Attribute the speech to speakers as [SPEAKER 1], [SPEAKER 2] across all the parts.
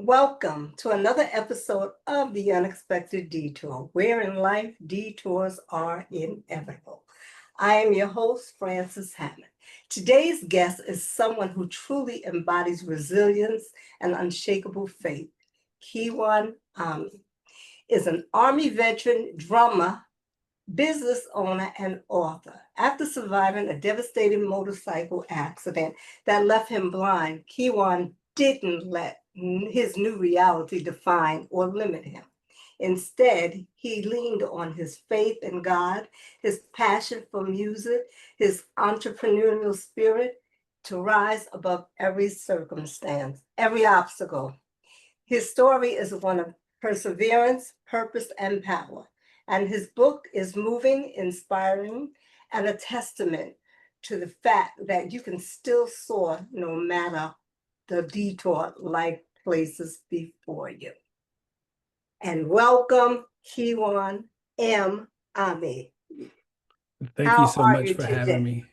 [SPEAKER 1] Welcome to another episode of the Unexpected Detour, where in life detours are inevitable. I am your host, Frances Hammond. Today's guest is someone who truly embodies resilience and unshakable faith. Kijuan Amey is an Army veteran, drummer, business owner, and author. After surviving a devastating motorcycle accident that left him blind, Kiwan didn't let his new reality define or limit him. Instead, he leaned on his faith in God, his passion for music, his entrepreneurial spirit to rise above every circumstance, every obstacle. His story is one of perseverance, purpose, and power. And his book is moving, inspiring, and a testament to the fact that you can still soar no matter the detour life places before you. And welcome, Kijuan M. Amey.
[SPEAKER 2] Thank you
[SPEAKER 1] How
[SPEAKER 2] so
[SPEAKER 1] are
[SPEAKER 2] much
[SPEAKER 1] you
[SPEAKER 2] for having
[SPEAKER 1] today?
[SPEAKER 2] me.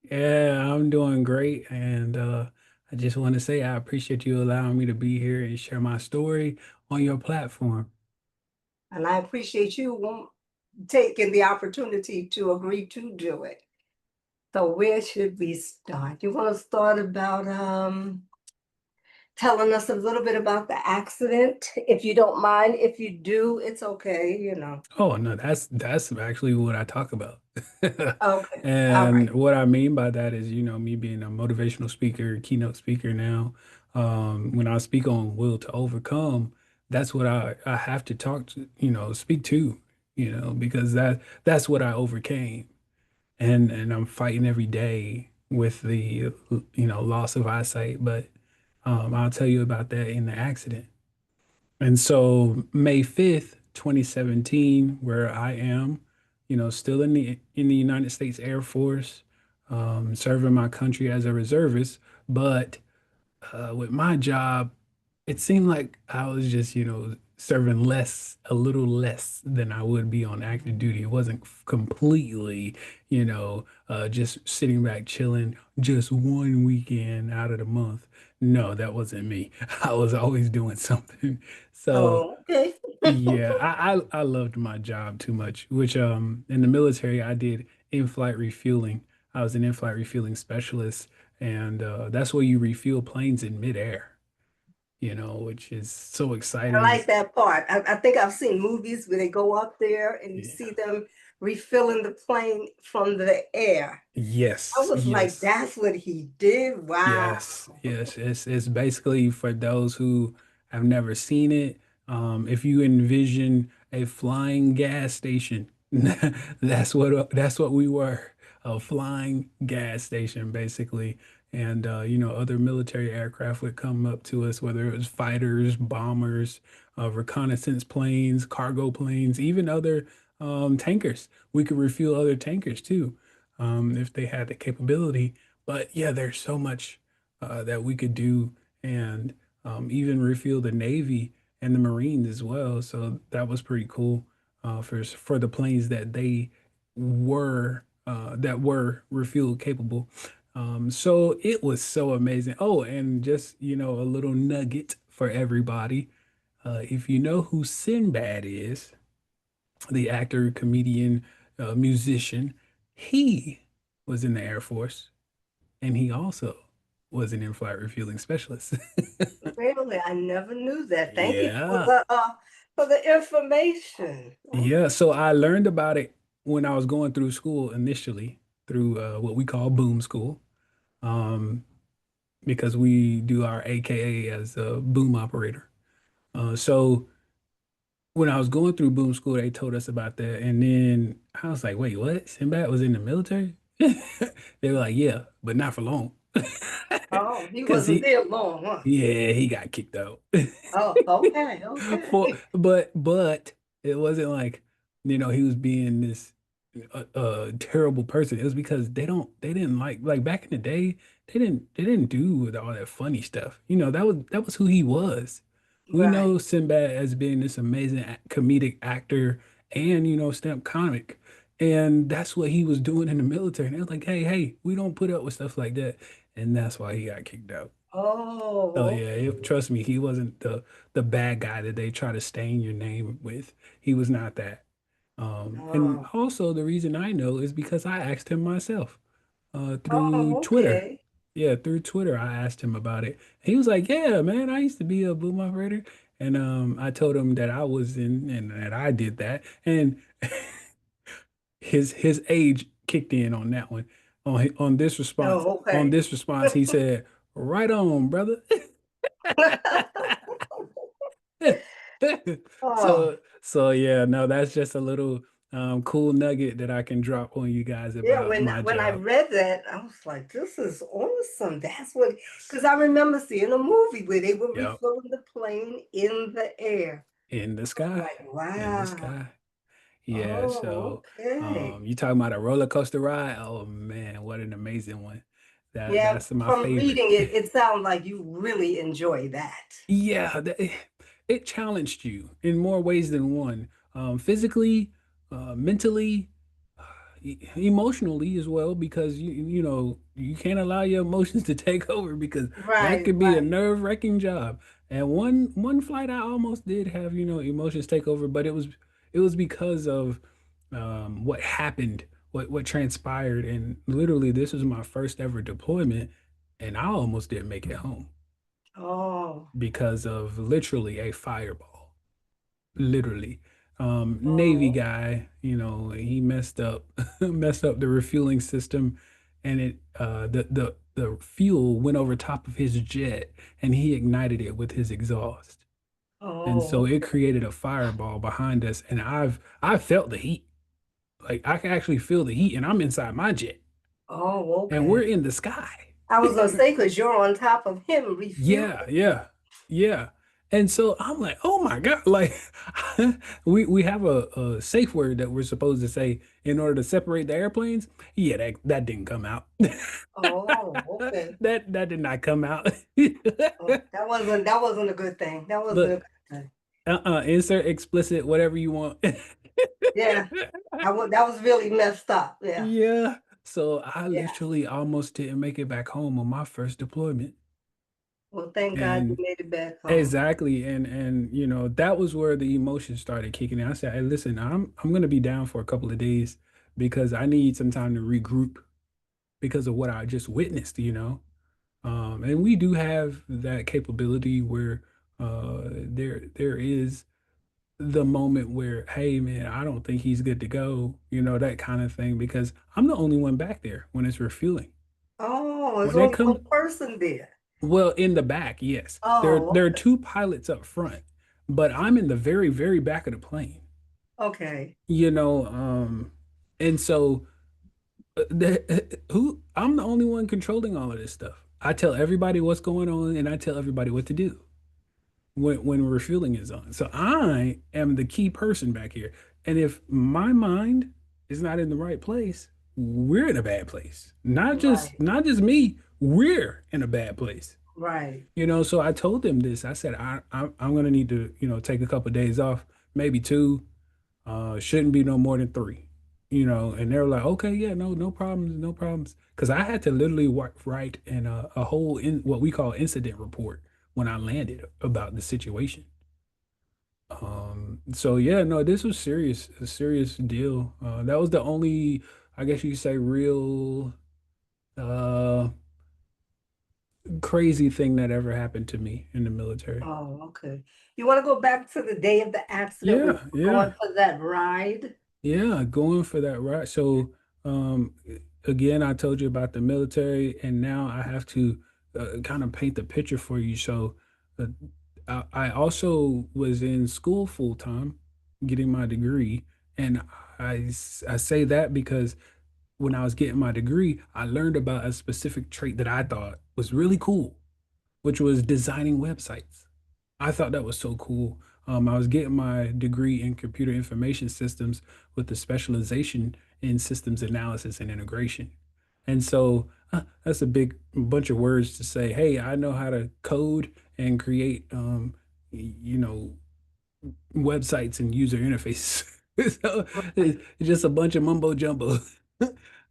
[SPEAKER 2] Yeah, I'm doing great. And I just want to say I appreciate you allowing me to be here and share my story on your platform.
[SPEAKER 1] And I appreciate you taking the opportunity to agree to do it. So where should we start? You want to start about telling us a little bit about the accident, if you don't mind. If you do, it's okay.
[SPEAKER 2] Oh no, that's actually what I talk about.
[SPEAKER 1] Okay, all
[SPEAKER 2] And
[SPEAKER 1] right.
[SPEAKER 2] what I mean by that is, me being a motivational speaker, keynote speaker now. When I speak on will to overcome, that's what I have to talk to, speak to, because that's what I overcame. And I'm fighting every day with the loss of eyesight, but I'll tell you about that in the accident. And so May 5th, 2017, where I am, still in the United States Air Force, serving my country as a reservist, but with my job, it seemed like I was just, serving a little less than I would be on active duty. It wasn't completely, just sitting back chilling just one weekend out of the month. No, that wasn't me. I was always doing something. So
[SPEAKER 1] Oh, okay.
[SPEAKER 2] yeah, I loved my job too much, which in the military I did in-flight refueling. I was an in-flight refueling specialist, and that's where you refuel planes in midair, which is so
[SPEAKER 1] I
[SPEAKER 2] exciting.
[SPEAKER 1] like that part. I think I've seen movies where they go up there and you see
[SPEAKER 2] Yeah.
[SPEAKER 1] them refilling the plane from the air. I
[SPEAKER 2] Yes,
[SPEAKER 1] was like,
[SPEAKER 2] yes,
[SPEAKER 1] that's what he did. Wow.
[SPEAKER 2] yes. It's basically for those who have never seen it. If you envision a flying gas station, that's what we were, a flying gas station basically. And other military aircraft would come up to us, whether it was fighters, bombers, reconnaissance planes, cargo planes, even other tankers. We could refuel other tankers too, if they had the capability. But yeah, there's so much that we could do, and even refuel the Navy and the Marines as well. So that was pretty cool for the planes that were refuel capable. So it was so amazing. Oh, and just a little nugget for everybody. If you know who Sinbad is, the actor, comedian, musician, he was in the Air Force, and he also was an in-flight refueling specialist.
[SPEAKER 1] Really, I never knew that. Thank you
[SPEAKER 2] Yeah.
[SPEAKER 1] for the information.
[SPEAKER 2] Yeah. So I learned about it when I was going through school initially, through what we call boom school, um, because we do our AKA as a boom operator. So when I was going through boom school, they told us about that. And then I was like, wait, what? Sinbad was in the military? They were like, yeah, but not for long.
[SPEAKER 1] Oh, he
[SPEAKER 2] Because
[SPEAKER 1] wasn't there long, huh?
[SPEAKER 2] he got kicked out.
[SPEAKER 1] Oh, okay, okay.
[SPEAKER 2] But it wasn't like, he was being this terrible person. It was because they didn't like back in the day, they didn't do with all that funny stuff. That was who he was. We
[SPEAKER 1] Right.
[SPEAKER 2] know Sinbad as being this amazing comedic actor and stamp comic. And that's what he was doing in the military. And they was like, hey, we don't put up with stuff like that. And that's why he got kicked out. So
[SPEAKER 1] Oh,
[SPEAKER 2] yeah, trust me, he wasn't the bad guy that they try to stain your name with. He was not that. And
[SPEAKER 1] oh,
[SPEAKER 2] also the reason I know is because I asked him myself through
[SPEAKER 1] oh,
[SPEAKER 2] Twitter.
[SPEAKER 1] okay.
[SPEAKER 2] Yeah, through Twitter, I asked him about it. He was like, "Yeah, man, I used to be a boom operator," and I told him that I was in and that I did that, and his age kicked in on that one. On this response,
[SPEAKER 1] Oh,
[SPEAKER 2] on
[SPEAKER 1] okay.
[SPEAKER 2] this response, he said, "Right on, brother."
[SPEAKER 1] Oh,
[SPEAKER 2] So yeah, no, that's just a little cool nugget that I can drop on you guys
[SPEAKER 1] yeah.
[SPEAKER 2] about
[SPEAKER 1] When
[SPEAKER 2] my
[SPEAKER 1] when I
[SPEAKER 2] job.
[SPEAKER 1] read that, I was like, "This is awesome." That's what, because I remember seeing a movie where they were
[SPEAKER 2] Yep.
[SPEAKER 1] refueling the plane in the air.
[SPEAKER 2] In the
[SPEAKER 1] I was
[SPEAKER 2] sky.
[SPEAKER 1] like,
[SPEAKER 2] In the
[SPEAKER 1] "Wow."
[SPEAKER 2] sky. Yeah,
[SPEAKER 1] Oh,
[SPEAKER 2] so
[SPEAKER 1] okay.
[SPEAKER 2] you talking about a roller coaster ride? Oh man, what an amazing one.
[SPEAKER 1] Yeah,
[SPEAKER 2] That's my
[SPEAKER 1] from
[SPEAKER 2] favorite.
[SPEAKER 1] reading it, it sounds like you really enjoy that.
[SPEAKER 2] Yeah, it challenged you in more ways than one. Physically, mentally, emotionally as well, because you know you can't allow your emotions to take over because that
[SPEAKER 1] Right,
[SPEAKER 2] could be a
[SPEAKER 1] right.
[SPEAKER 2] nerve-wracking job. And one flight I almost did have, emotions take over, but it was because of what happened, what transpired, and literally this was my first ever deployment, and I almost didn't make it home
[SPEAKER 1] Oh,
[SPEAKER 2] because of literally a fireball. Literally. Navy
[SPEAKER 1] oh,
[SPEAKER 2] guy, he messed up messed up the refueling system and the fuel went over top of his jet and he ignited it with his exhaust. And so
[SPEAKER 1] oh,
[SPEAKER 2] it
[SPEAKER 1] okay.
[SPEAKER 2] created a fireball behind us and I felt the heat. Like I can actually feel the heat and I'm inside my jet
[SPEAKER 1] Oh,
[SPEAKER 2] and we're
[SPEAKER 1] okay.
[SPEAKER 2] in the sky.
[SPEAKER 1] I was gonna say because you're on top of him
[SPEAKER 2] Yeah,
[SPEAKER 1] refueling.
[SPEAKER 2] yeah, yeah. And so I'm like, oh my God, like we have a safe word that we're supposed to say in order to separate the airplanes. Yeah, that didn't come out.
[SPEAKER 1] Oh, okay.
[SPEAKER 2] That did not come out.
[SPEAKER 1] Oh, that wasn't a good thing. That wasn't a
[SPEAKER 2] Look,
[SPEAKER 1] good thing.
[SPEAKER 2] insert explicit whatever you want.
[SPEAKER 1] Yeah, that was really messed up. Yeah,
[SPEAKER 2] Yeah. So I
[SPEAKER 1] yeah.
[SPEAKER 2] literally almost didn't make it back home on my first deployment.
[SPEAKER 1] Well, thank God you
[SPEAKER 2] And
[SPEAKER 1] made it back home.
[SPEAKER 2] exactly, and that was where the emotions started kicking in. I said, "Hey, listen, I'm gonna be down for a couple of days because I need some time to regroup because of what I just witnessed, And we do have that capability where there is the moment where, hey man, I don't think he's good to go, that kind of thing, because I'm the only one back there when it's refueling.
[SPEAKER 1] Oh, there's
[SPEAKER 2] When it
[SPEAKER 1] only
[SPEAKER 2] comes
[SPEAKER 1] one person there.
[SPEAKER 2] Well, in the back, yes. There,
[SPEAKER 1] Oh,
[SPEAKER 2] there are two pilots up front, but I'm in the very, very back of the plane.
[SPEAKER 1] okay.
[SPEAKER 2] You know, and so who I'm the only one controlling all of this stuff. I tell everybody what's going on, and I tell everybody what to do when refueling is on. So I am the key person back here. And if my mind is not in the right place, we're in a bad place. Not just
[SPEAKER 1] Right,
[SPEAKER 2] not just me, we're in a bad place.
[SPEAKER 1] right.
[SPEAKER 2] So I told them this. I said I'm gonna need to, take a couple of days off, maybe two. Shouldn't be no more than three. And they were like, okay, yeah, no problems, no problems. Because I had to literally write a whole what we call incident report when I landed about the situation. So yeah, no, this was serious, a serious deal. That was the only, I guess you could say, real uh crazy thing that ever happened to me in the military.
[SPEAKER 1] Oh, okay. You want to go back to the day of the accident when you
[SPEAKER 2] Yeah,
[SPEAKER 1] were going
[SPEAKER 2] yeah,
[SPEAKER 1] for that ride?
[SPEAKER 2] yeah, going for that ride. So, again, I told you about the military, and now I have to kind of paint the picture for you. So, uh, I also was in school full time, getting my degree, and I say that because when I was getting my degree, I learned about a specific trait that I thought was really cool, which was designing websites. I thought that was so cool. I was getting my degree in computer information systems with the specialization in systems analysis and integration. And so that's a big bunch of words to say, hey, I know how to code and create, websites and user interfaces. So
[SPEAKER 1] Right.
[SPEAKER 2] it's just a bunch of mumbo jumbo,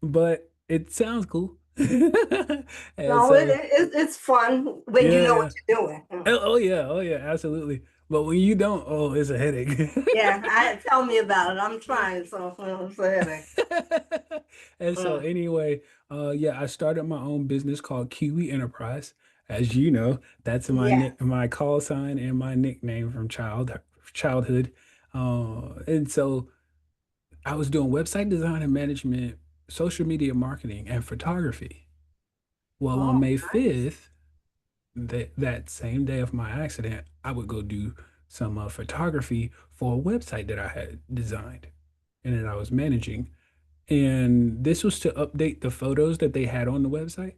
[SPEAKER 2] but it sounds cool. And
[SPEAKER 1] No,
[SPEAKER 2] so,
[SPEAKER 1] it's fun when you
[SPEAKER 2] yeah,
[SPEAKER 1] know what
[SPEAKER 2] yeah.
[SPEAKER 1] you're doing.
[SPEAKER 2] Oh yeah, absolutely. But when you don't, oh, it's a headache.
[SPEAKER 1] Yeah, tell me about it. I'm trying, so it's a headache.
[SPEAKER 2] And so
[SPEAKER 1] Mm,
[SPEAKER 2] anyway, yeah, I started my own business called Kiwi Enterprise. As you know, that's my
[SPEAKER 1] yeah,
[SPEAKER 2] my call sign and my nickname from childhood. And so I was doing website design and management, social media marketing, and photography. Well, on
[SPEAKER 1] oh,
[SPEAKER 2] May
[SPEAKER 1] nice.
[SPEAKER 2] 5th, that same day of my accident, I would go do some photography for a website that I had designed and that I was managing. And this was to update the photos that they had on the website,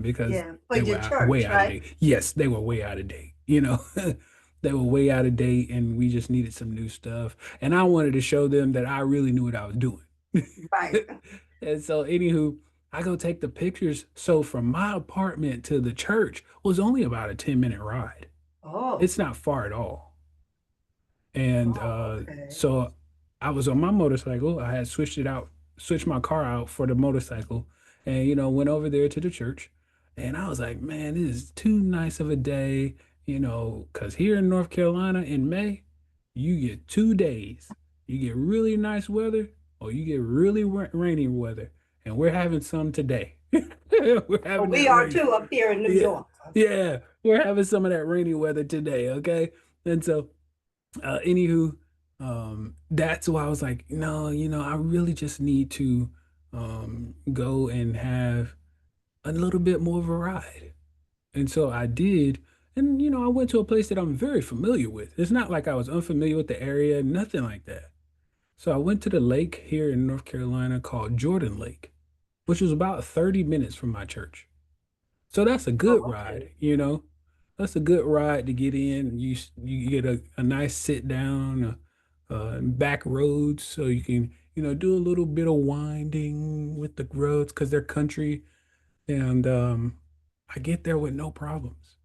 [SPEAKER 2] because
[SPEAKER 1] Yeah, for
[SPEAKER 2] they were
[SPEAKER 1] your
[SPEAKER 2] way
[SPEAKER 1] church,
[SPEAKER 2] out of
[SPEAKER 1] right?
[SPEAKER 2] date. Yes, they were way out of date. You know, they were way out of date, and we just needed some new stuff. And I wanted to show them that I really knew what I was doing.
[SPEAKER 1] Right.
[SPEAKER 2] And so, anywho, I go take the pictures. So from my apartment to the church was only about a 10-minute ride.
[SPEAKER 1] Oh,
[SPEAKER 2] It's not far at all. And
[SPEAKER 1] oh, okay.
[SPEAKER 2] so I was on my motorcycle. I had switched my car out for the motorcycle, and went over there to the church. And I was like, man, this is too nice of a day, because here in North Carolina in May, you get 2 days. You get really nice weather, or you get really rainy weather. And we're having some today. We're having
[SPEAKER 1] We
[SPEAKER 2] that
[SPEAKER 1] are
[SPEAKER 2] rain.
[SPEAKER 1] too up here in New
[SPEAKER 2] Yeah,
[SPEAKER 1] York.
[SPEAKER 2] yeah, we're having some of that rainy weather today. Okay, and so anywho, that's why I was like, no, I really just need to go and have a little bit more of a ride. And so I did. And, I went to a place that I'm very familiar with. It's not like I was unfamiliar with the area, nothing like that. So I went to the lake here in North Carolina called Jordan Lake, which was about 30 minutes from my church. So that's a good
[SPEAKER 1] Oh,
[SPEAKER 2] ride,
[SPEAKER 1] okay.
[SPEAKER 2] That's a good ride to get in. You get a nice sit down, back roads, so you can, do a little bit of winding with the roads because they're country. And I get there with no problems.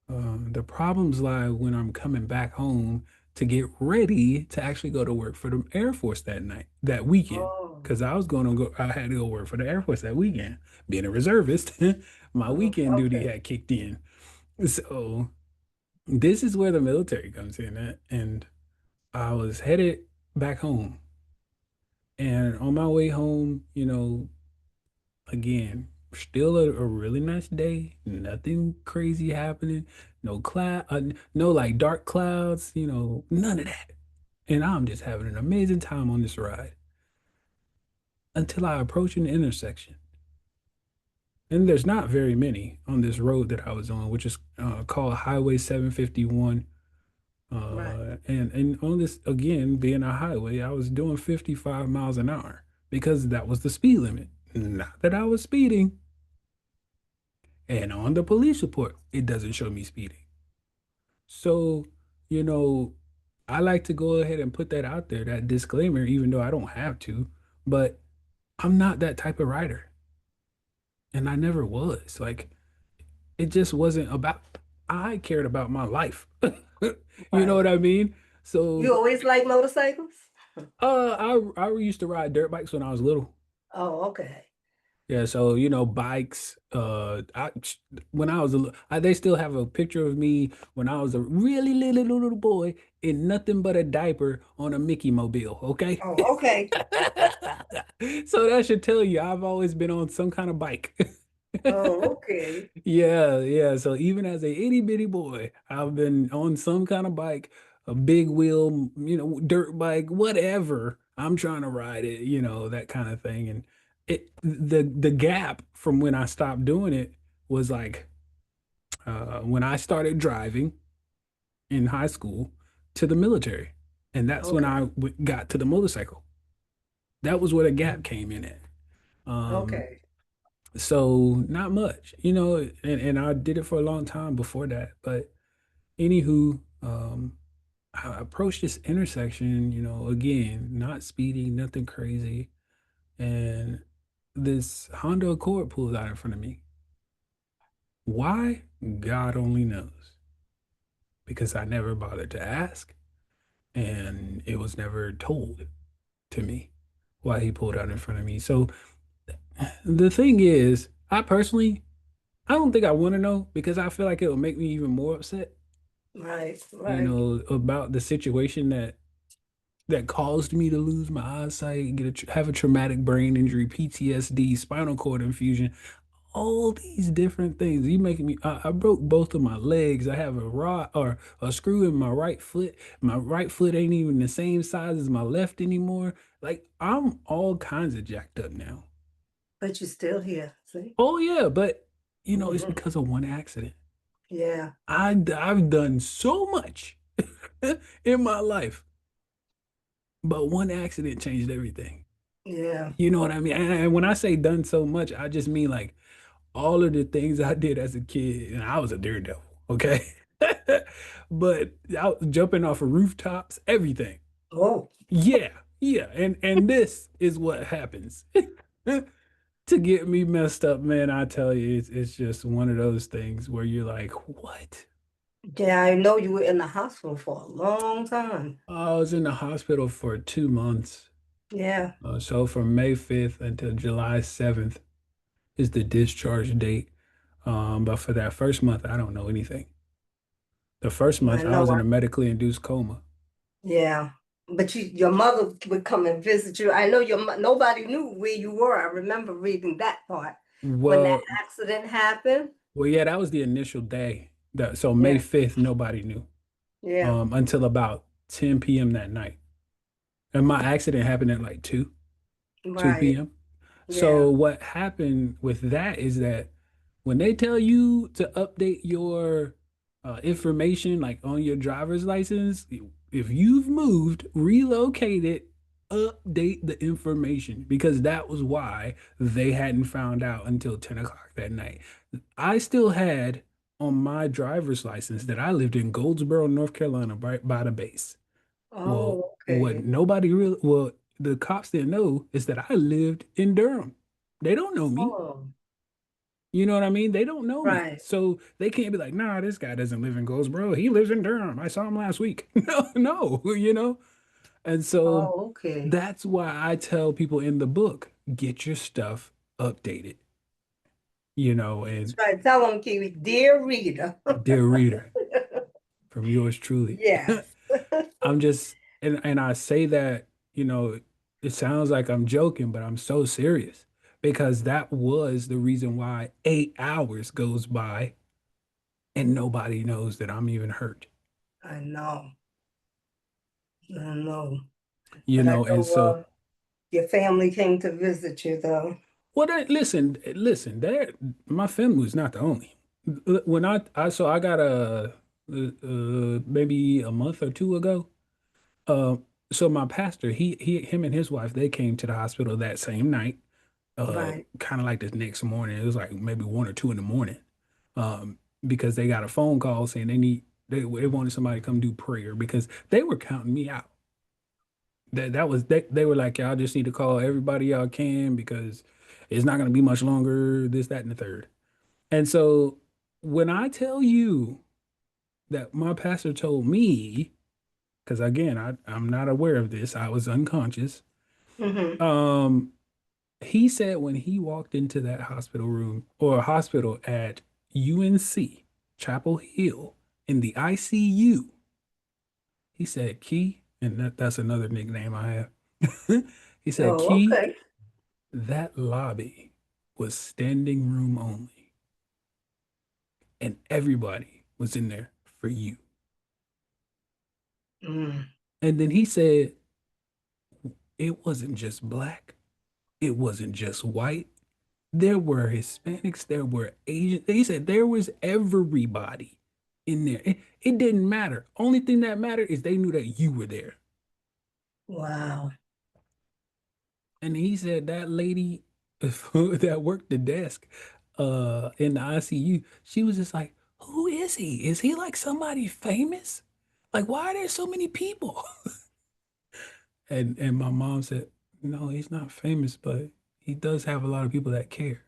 [SPEAKER 2] The problems lie when I'm coming back home to get ready to actually go to work for the Air Force that weekend.
[SPEAKER 1] Oh,
[SPEAKER 2] Because I had to go work for the Air Force that weekend. Being a reservist, my
[SPEAKER 1] oh,
[SPEAKER 2] weekend duty
[SPEAKER 1] okay.
[SPEAKER 2] had kicked in. So this is where the military comes in at. And I was headed back home. And on my way home, again, still a really nice day. Nothing crazy happening. No like dark clouds, none of that. And I'm just having an amazing time on this ride until I approach an intersection. And there's not very many on this road that I was on, which is called Highway 751.
[SPEAKER 1] Right.
[SPEAKER 2] And on this, again, being a highway, I was doing 55 miles an hour because that was the speed limit. Not that I was speeding. And on the police report, it doesn't show me speeding. So, you know, I like to go ahead and put that out there, that disclaimer, even though I don't have to, but I'm not that type of rider. And I never was. Like, it just wasn't about, I cared about my life. You know
[SPEAKER 1] Right.
[SPEAKER 2] what I mean? So,
[SPEAKER 1] You always like motorcycles?
[SPEAKER 2] I used to ride dirt bikes when I was little.
[SPEAKER 1] Oh, okay.
[SPEAKER 2] Yeah, so bikes. When I was they still have a picture of me when I was a really little boy in nothing but a diaper on a Mickey Mobile. Okay,
[SPEAKER 1] Oh, okay.
[SPEAKER 2] so that should tell you I've always been on some kind of bike.
[SPEAKER 1] Oh, okay.
[SPEAKER 2] Yeah, yeah. So even as a itty bitty boy, I've been on some kind of bike, a big wheel, dirt bike, whatever. I'm trying to ride it, that kind of thing. And the gap from when I stopped doing it was like when I started driving in high school to the military. And that's when
[SPEAKER 1] Okay.
[SPEAKER 2] I got to the motorcycle. That was where the gap
[SPEAKER 1] Mm,
[SPEAKER 2] came in at. Um,
[SPEAKER 1] okay.
[SPEAKER 2] so not much, and I did it for a long time before that. But anywho, I approached this intersection, again, not speeding, nothing crazy. And this Honda Accord pulls out in front of me. Why? God only knows. Because I never bothered to ask, and it was never told to me why he pulled out in front of me. So The thing is, I don't think I want to know because I feel like it will make me even more upset,
[SPEAKER 1] Right, right.
[SPEAKER 2] about the situation that caused me to lose my eyesight, have a traumatic brain injury, PTSD, spinal cord infusion, all these different things. You making me, I broke both of my legs. I have a rod or a screw in my right foot. My right foot ain't even the same size as my left anymore. Like I'm all kinds of jacked up now.
[SPEAKER 1] But you're still here, see?
[SPEAKER 2] Oh yeah, but it's
[SPEAKER 1] Hmm.
[SPEAKER 2] because of one accident.
[SPEAKER 1] Yeah,
[SPEAKER 2] I've done so much in my life, but one accident changed everything.
[SPEAKER 1] yeah.
[SPEAKER 2] You know what I mean? And when I say done so much, I just mean like all of the things I did as a kid, and I was a daredevil, okay? But I was jumping off of rooftops, everything.
[SPEAKER 1] Oh,
[SPEAKER 2] Yeah, yeah. And this is what happens to get me messed up, man. I tell you, it's just one of those things where you're like, what?
[SPEAKER 1] yeah, I know you were in the hospital for a long time.
[SPEAKER 2] I was in the hospital for 2 months.
[SPEAKER 1] Yeah,
[SPEAKER 2] So from May 5th until July 7th is the discharge date. But for that first month, I don't know anything. The first
[SPEAKER 1] I
[SPEAKER 2] month, I was
[SPEAKER 1] know.
[SPEAKER 2] in a medically induced coma.
[SPEAKER 1] Yeah, but your mother would come and visit you. I know nobody knew where you were. I remember reading that part when that
[SPEAKER 2] Well,
[SPEAKER 1] accident happened.
[SPEAKER 2] yeah, that was the initial day. So May
[SPEAKER 1] Yeah,
[SPEAKER 2] 5th, nobody knew
[SPEAKER 1] yeah,
[SPEAKER 2] until about 10 p.m. that night. And my accident happened at like 2
[SPEAKER 1] right.
[SPEAKER 2] p.m. So
[SPEAKER 1] Yeah.
[SPEAKER 2] what happened with that is that when they tell you to update your information, like on your driver's license, if you've moved, relocated, update the information because that was why they hadn't found out until 10 o'clock that night. I still had on my driver's license that I lived in Goldsboro, North Carolina, right by the base. Well,
[SPEAKER 1] Oh,
[SPEAKER 2] what
[SPEAKER 1] okay.
[SPEAKER 2] nobody really, well, the cops didn't know is that I lived in Durham. They don't know me.
[SPEAKER 1] Oh,
[SPEAKER 2] You know what I mean? They don't know me.
[SPEAKER 1] right.
[SPEAKER 2] So they can't be like, nah, this guy doesn't live in Goldsboro. He lives in Durham. I saw him last week. No, no, And so
[SPEAKER 1] Oh, okay.
[SPEAKER 2] that's why I tell people in the book, get your stuff updated,
[SPEAKER 1] That's
[SPEAKER 2] and
[SPEAKER 1] right. Tell them, Kiwi, dear reader.
[SPEAKER 2] dear reader, from yours truly.
[SPEAKER 1] Yes.
[SPEAKER 2] I'm just and I say that, it sounds like I'm joking, but I'm so serious because that was the reason why 8 hours goes by and nobody knows that I'm even hurt.
[SPEAKER 1] I know. I know.
[SPEAKER 2] You
[SPEAKER 1] But I
[SPEAKER 2] know, and
[SPEAKER 1] know
[SPEAKER 2] so
[SPEAKER 1] your family came to visit you, though.
[SPEAKER 2] listen, that my family was not the only. When I got maybe a month or two ago. Uh, so my pastor, him and his wife, they came to the hospital that same night.
[SPEAKER 1] Right.
[SPEAKER 2] Kind of like the next morning. It was like maybe 1 or 2 in the morning. Because they got a phone call saying they wanted somebody to come do prayer because they were counting me out. They were like, y'all just need to call everybody y'all can because it's not gonna be much longer, this, that, and the third. And so when I tell you that my pastor told me, because again, I'm not aware of this, I was unconscious.
[SPEAKER 1] Hmm.
[SPEAKER 2] Um, he said when he walked into that hospital room or a hospital at UNC, Chapel Hill, in the ICU, he said, Key, and that's another nickname I have. He said,
[SPEAKER 1] Oh,
[SPEAKER 2] Key,
[SPEAKER 1] okay.
[SPEAKER 2] that lobby was standing room only, and everybody was in there for you.
[SPEAKER 1] Mm.
[SPEAKER 2] And then he said, it wasn't just black, it wasn't just white. There were Hispanics, there were Asians. He said there was everybody in there. It didn't matter. Only thing that mattered is they knew that you were there.
[SPEAKER 1] Wow.
[SPEAKER 2] And he said that lady that worked the desk in the ICU, she was just like, who is he? Is he like somebody famous? Like, why are there so many people? And my mom said, no, he's not famous, but he does have a lot of people that care.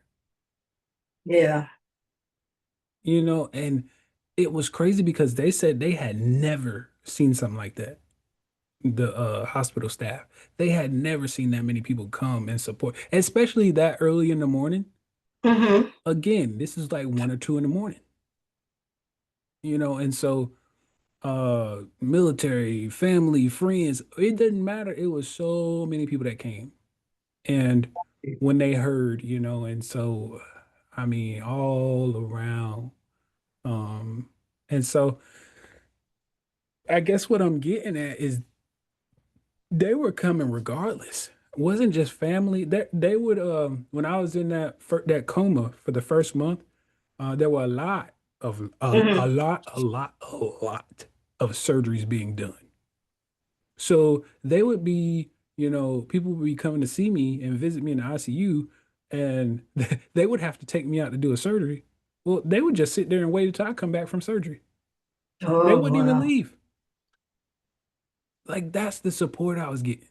[SPEAKER 1] Yeah.
[SPEAKER 2] And it was crazy because they said they had never seen something like that. the hospital staff. They had never seen that many people come and support, especially that early in the morning.
[SPEAKER 1] Mm-hmm.
[SPEAKER 2] Again, this is like 1 or 2 in the morning, and so military, family, friends, it didn't matter. It was so many people that came. And when they heard, and so I mean all around. Um, and so I guess what I'm getting at is they were coming regardless. It wasn't just family. They would when I was in that coma for the first month, there were a lot of
[SPEAKER 1] Mm-hmm.
[SPEAKER 2] a lot of surgeries being done. So they would be, people would be coming to see me and visit me in the ICU, and they would have to take me out to do a surgery. Well, they would just sit there and wait until I come back from surgery. They
[SPEAKER 1] Oh,
[SPEAKER 2] wouldn't even
[SPEAKER 1] wow.
[SPEAKER 2] leave. Like that's the support I was getting.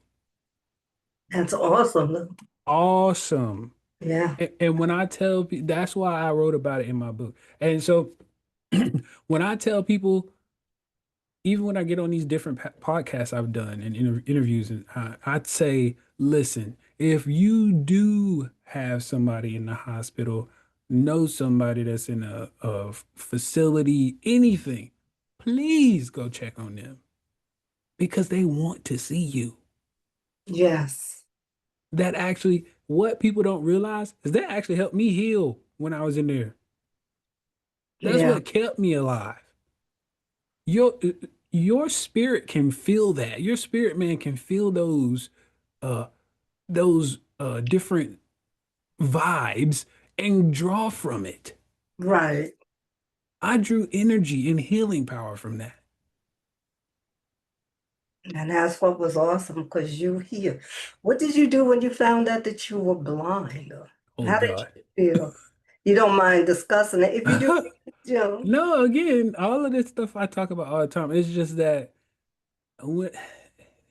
[SPEAKER 1] That's awesome.
[SPEAKER 2] Awesome.
[SPEAKER 1] Yeah.
[SPEAKER 2] And when I tell people, that's why I wrote about it in my book. And so when I tell people, even when I get on these different podcasts I've done and interviews, and I'd say, listen, if you do have somebody in the hospital, know somebody that's in a facility, anything, please go check on them because they want to see you.
[SPEAKER 1] Yes.
[SPEAKER 2] That actually, what people don't realize is that actually helped me heal when I was in there. That's
[SPEAKER 1] Yeah.
[SPEAKER 2] what kept me alive. Your your spirit can feel that. Your spirit man can feel uh those different vibes and draw from it.
[SPEAKER 1] Right.
[SPEAKER 2] I drew energy and healing power from that.
[SPEAKER 1] And that's what was awesome because you here. What did you do when you found out that you were blind?
[SPEAKER 2] Oh
[SPEAKER 1] How did
[SPEAKER 2] God.
[SPEAKER 1] you feel? You don't mind discussing it. If you do, you know.
[SPEAKER 2] No, again, all of this stuff I talk about all the time. It's just that when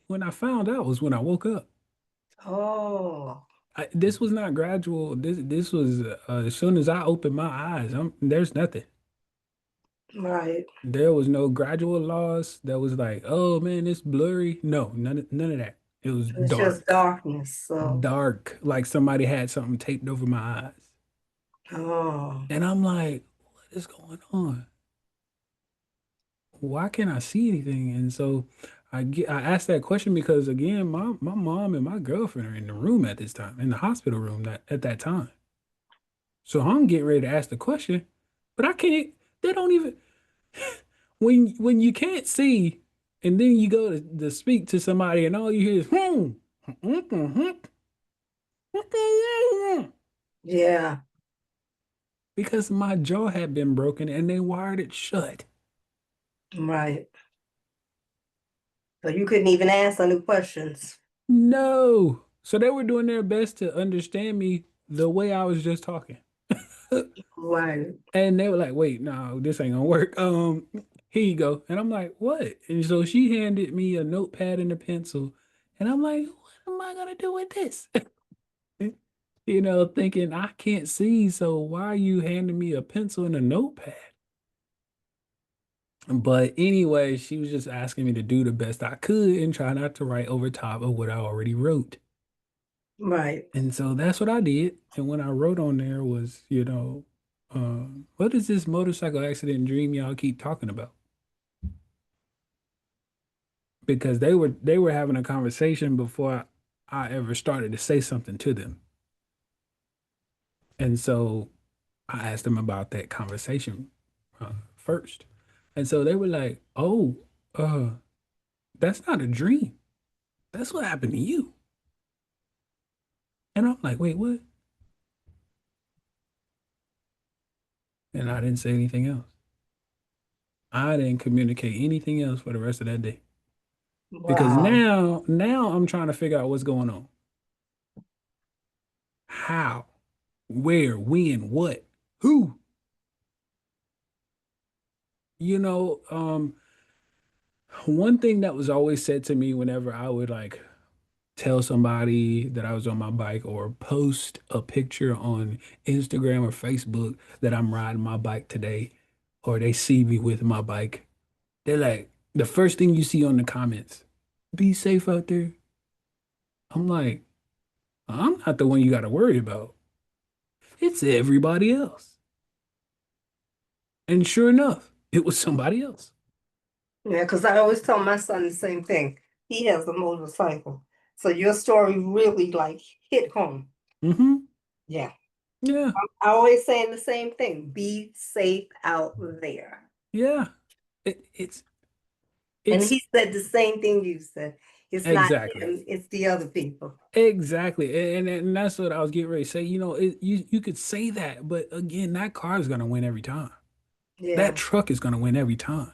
[SPEAKER 2] when I found out was when I woke up.
[SPEAKER 1] Oh,
[SPEAKER 2] This was not gradual. This was as soon as I opened my eyes. There's nothing.
[SPEAKER 1] right.
[SPEAKER 2] There was no gradual loss that was like, oh man, it's blurry. No, none of that. It was
[SPEAKER 1] It's just
[SPEAKER 2] dark,
[SPEAKER 1] darkness. So,
[SPEAKER 2] dark, like somebody had something taped over my eyes.
[SPEAKER 1] oh,
[SPEAKER 2] And I'm like, what is going on? Why can't I see anything? And so I asked that question because again, my mom and my girlfriend are in the room at this time, in the hospital room at that time. So I'm getting ready to ask the question, but I can't. They don't even when you can't see, and then you go to speak to somebody, and all you hear is
[SPEAKER 1] yeah,
[SPEAKER 2] because my jaw had been broken and they wired it shut.
[SPEAKER 1] right. So you couldn't even ask any questions.
[SPEAKER 2] No, so they were doing their best to understand me the way I was just talking,
[SPEAKER 1] Right.
[SPEAKER 2] and they were like, "Wait, no, this ain't gonna work." Here you go, and I'm like, "What?" And so she handed me a notepad and a pencil, and I'm like, "What am I gonna do with this?" Thinking I can't see, so why are you handing me a pencil and a notepad? But anyway, she was just asking me to do the best I could and try not to write over top of what I already wrote.
[SPEAKER 1] Right.
[SPEAKER 2] And so that's what I did. And when I wrote on there was, what is this motorcycle accident dream y'all keep talking about? Because they were having a conversation before I ever started to say something to them. And so I asked them about that conversation first. And so they were like, "Oh, uh, that's not a dream. That's what happened to you." And I'm like, "Wait, what?" And I didn't say anything else. I didn't communicate anything else for the rest of that day because
[SPEAKER 1] Wow.
[SPEAKER 2] now I'm trying to figure out what's going on. How, where, when, what, who? You know, one thing that was always said to me whenever I would like tell somebody that I was on my bike or post a picture on Instagram or Facebook that I'm riding my bike today, or they see me with my bike, they're like, the first thing you see on the comments. Be safe out there. I'm like, I'm not the one you got to worry about. It's everybody else. And sure enough, it was somebody else.
[SPEAKER 1] Yeah, because I always tell my son the same thing. He has a motorcycle. So your story really like hit home.
[SPEAKER 2] Hmm.
[SPEAKER 1] Yeah.
[SPEAKER 2] Yeah,
[SPEAKER 1] I always saying the same thing. Be safe out there.
[SPEAKER 2] yeah. It, it's
[SPEAKER 1] And
[SPEAKER 2] it's
[SPEAKER 1] he said the same thing you said. It's not
[SPEAKER 2] exactly.
[SPEAKER 1] him, it's the other people.
[SPEAKER 2] Exactly. And that's what I was getting ready to say. You could say that, but again, that car is gonna win every time. That
[SPEAKER 1] Yeah,
[SPEAKER 2] truck is gonna win every time.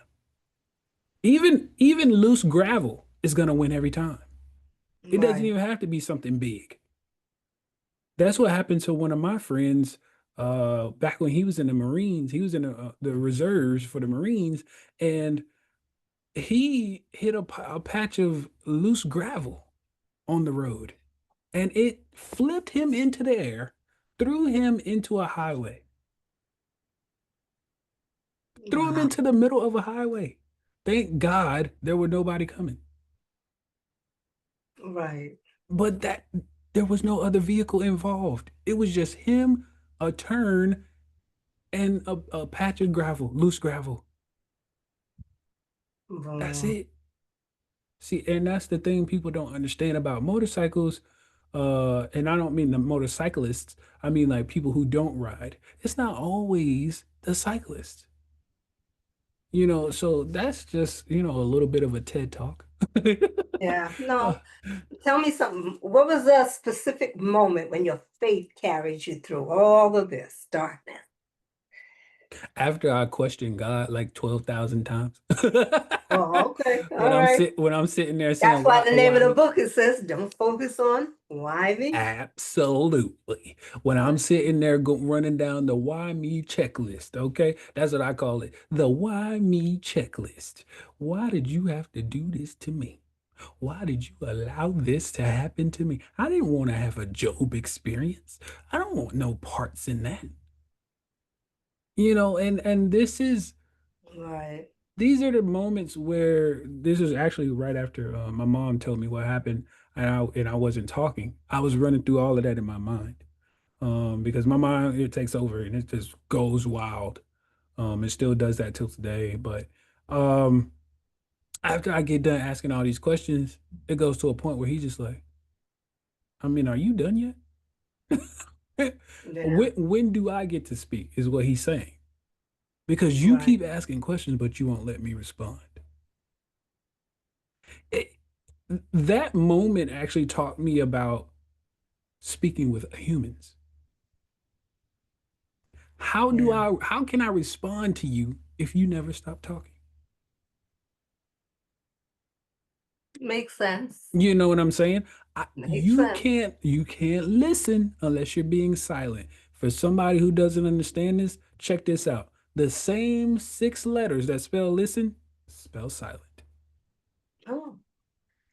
[SPEAKER 2] Even loose gravel is gonna win every time. It doesn't
[SPEAKER 1] right.
[SPEAKER 2] even have to be something big. That's what happened to one of my friends back when he was in the Marines. He was in the reserves for the Marines, and he hit a patch of loose gravel on the road, and it flipped him into the air, threw him into a highway, threw him
[SPEAKER 1] Wow.
[SPEAKER 2] into the middle of a highway. Thank God there were nobody coming.
[SPEAKER 1] Right.
[SPEAKER 2] But that there was no other vehicle involved. It was just him, a turn, and a patch of gravel, loose gravel. That's
[SPEAKER 1] Wow.
[SPEAKER 2] it. See, and that's the thing people don't understand about motorcycles. And I don't mean the motorcyclists, I mean like people who don't ride. It's not always the cyclist. So that's just, a little bit of a TED talk.
[SPEAKER 1] Yeah.
[SPEAKER 2] Uh,
[SPEAKER 1] No, tell me something. What was a specific moment when your faith carried you through all of this darkness?
[SPEAKER 2] After I questioned God like 12,000 times.
[SPEAKER 1] Oh, okay.
[SPEAKER 2] When
[SPEAKER 1] All
[SPEAKER 2] I'm
[SPEAKER 1] right.
[SPEAKER 2] sit when I'm sitting there
[SPEAKER 1] That's
[SPEAKER 2] saying,
[SPEAKER 1] why
[SPEAKER 2] why
[SPEAKER 1] the name
[SPEAKER 2] why
[SPEAKER 1] of the
[SPEAKER 2] me?
[SPEAKER 1] book it says, "Don't focus on why me."
[SPEAKER 2] Absolutely. When I'm sitting there running down the why me checklist, okay? That's what I call it. The why me checklist. Why did you have to do this to me? Why did you allow this to happen to me? I didn't want to have a Job experience. I don't want no parts in that. And
[SPEAKER 1] Right.
[SPEAKER 2] these are the moments where this is actually right after my mom told me what happened, and I wasn't talking. I was running through all of that in my mind. Because my mind, it takes over and it just goes wild. It still does that till today. But um, after I get done asking all these questions, it goes to a point where he's just like, I mean, are you done yet?
[SPEAKER 1] Yeah.
[SPEAKER 2] When do I get to speak? Is what he's saying. Because you
[SPEAKER 1] Right.
[SPEAKER 2] keep asking questions, but you won't let me respond. It, that moment actually taught me about speaking with humans.
[SPEAKER 1] Yeah.
[SPEAKER 2] How can I respond to you if you never stop talking?
[SPEAKER 1] Makes sense.
[SPEAKER 2] You know what I'm saying?
[SPEAKER 1] Makes
[SPEAKER 2] You
[SPEAKER 1] sense.
[SPEAKER 2] can't listen unless you're being silent. For somebody who doesn't understand this, check this out. The same six letters that spell listen spell silent.
[SPEAKER 1] Oh,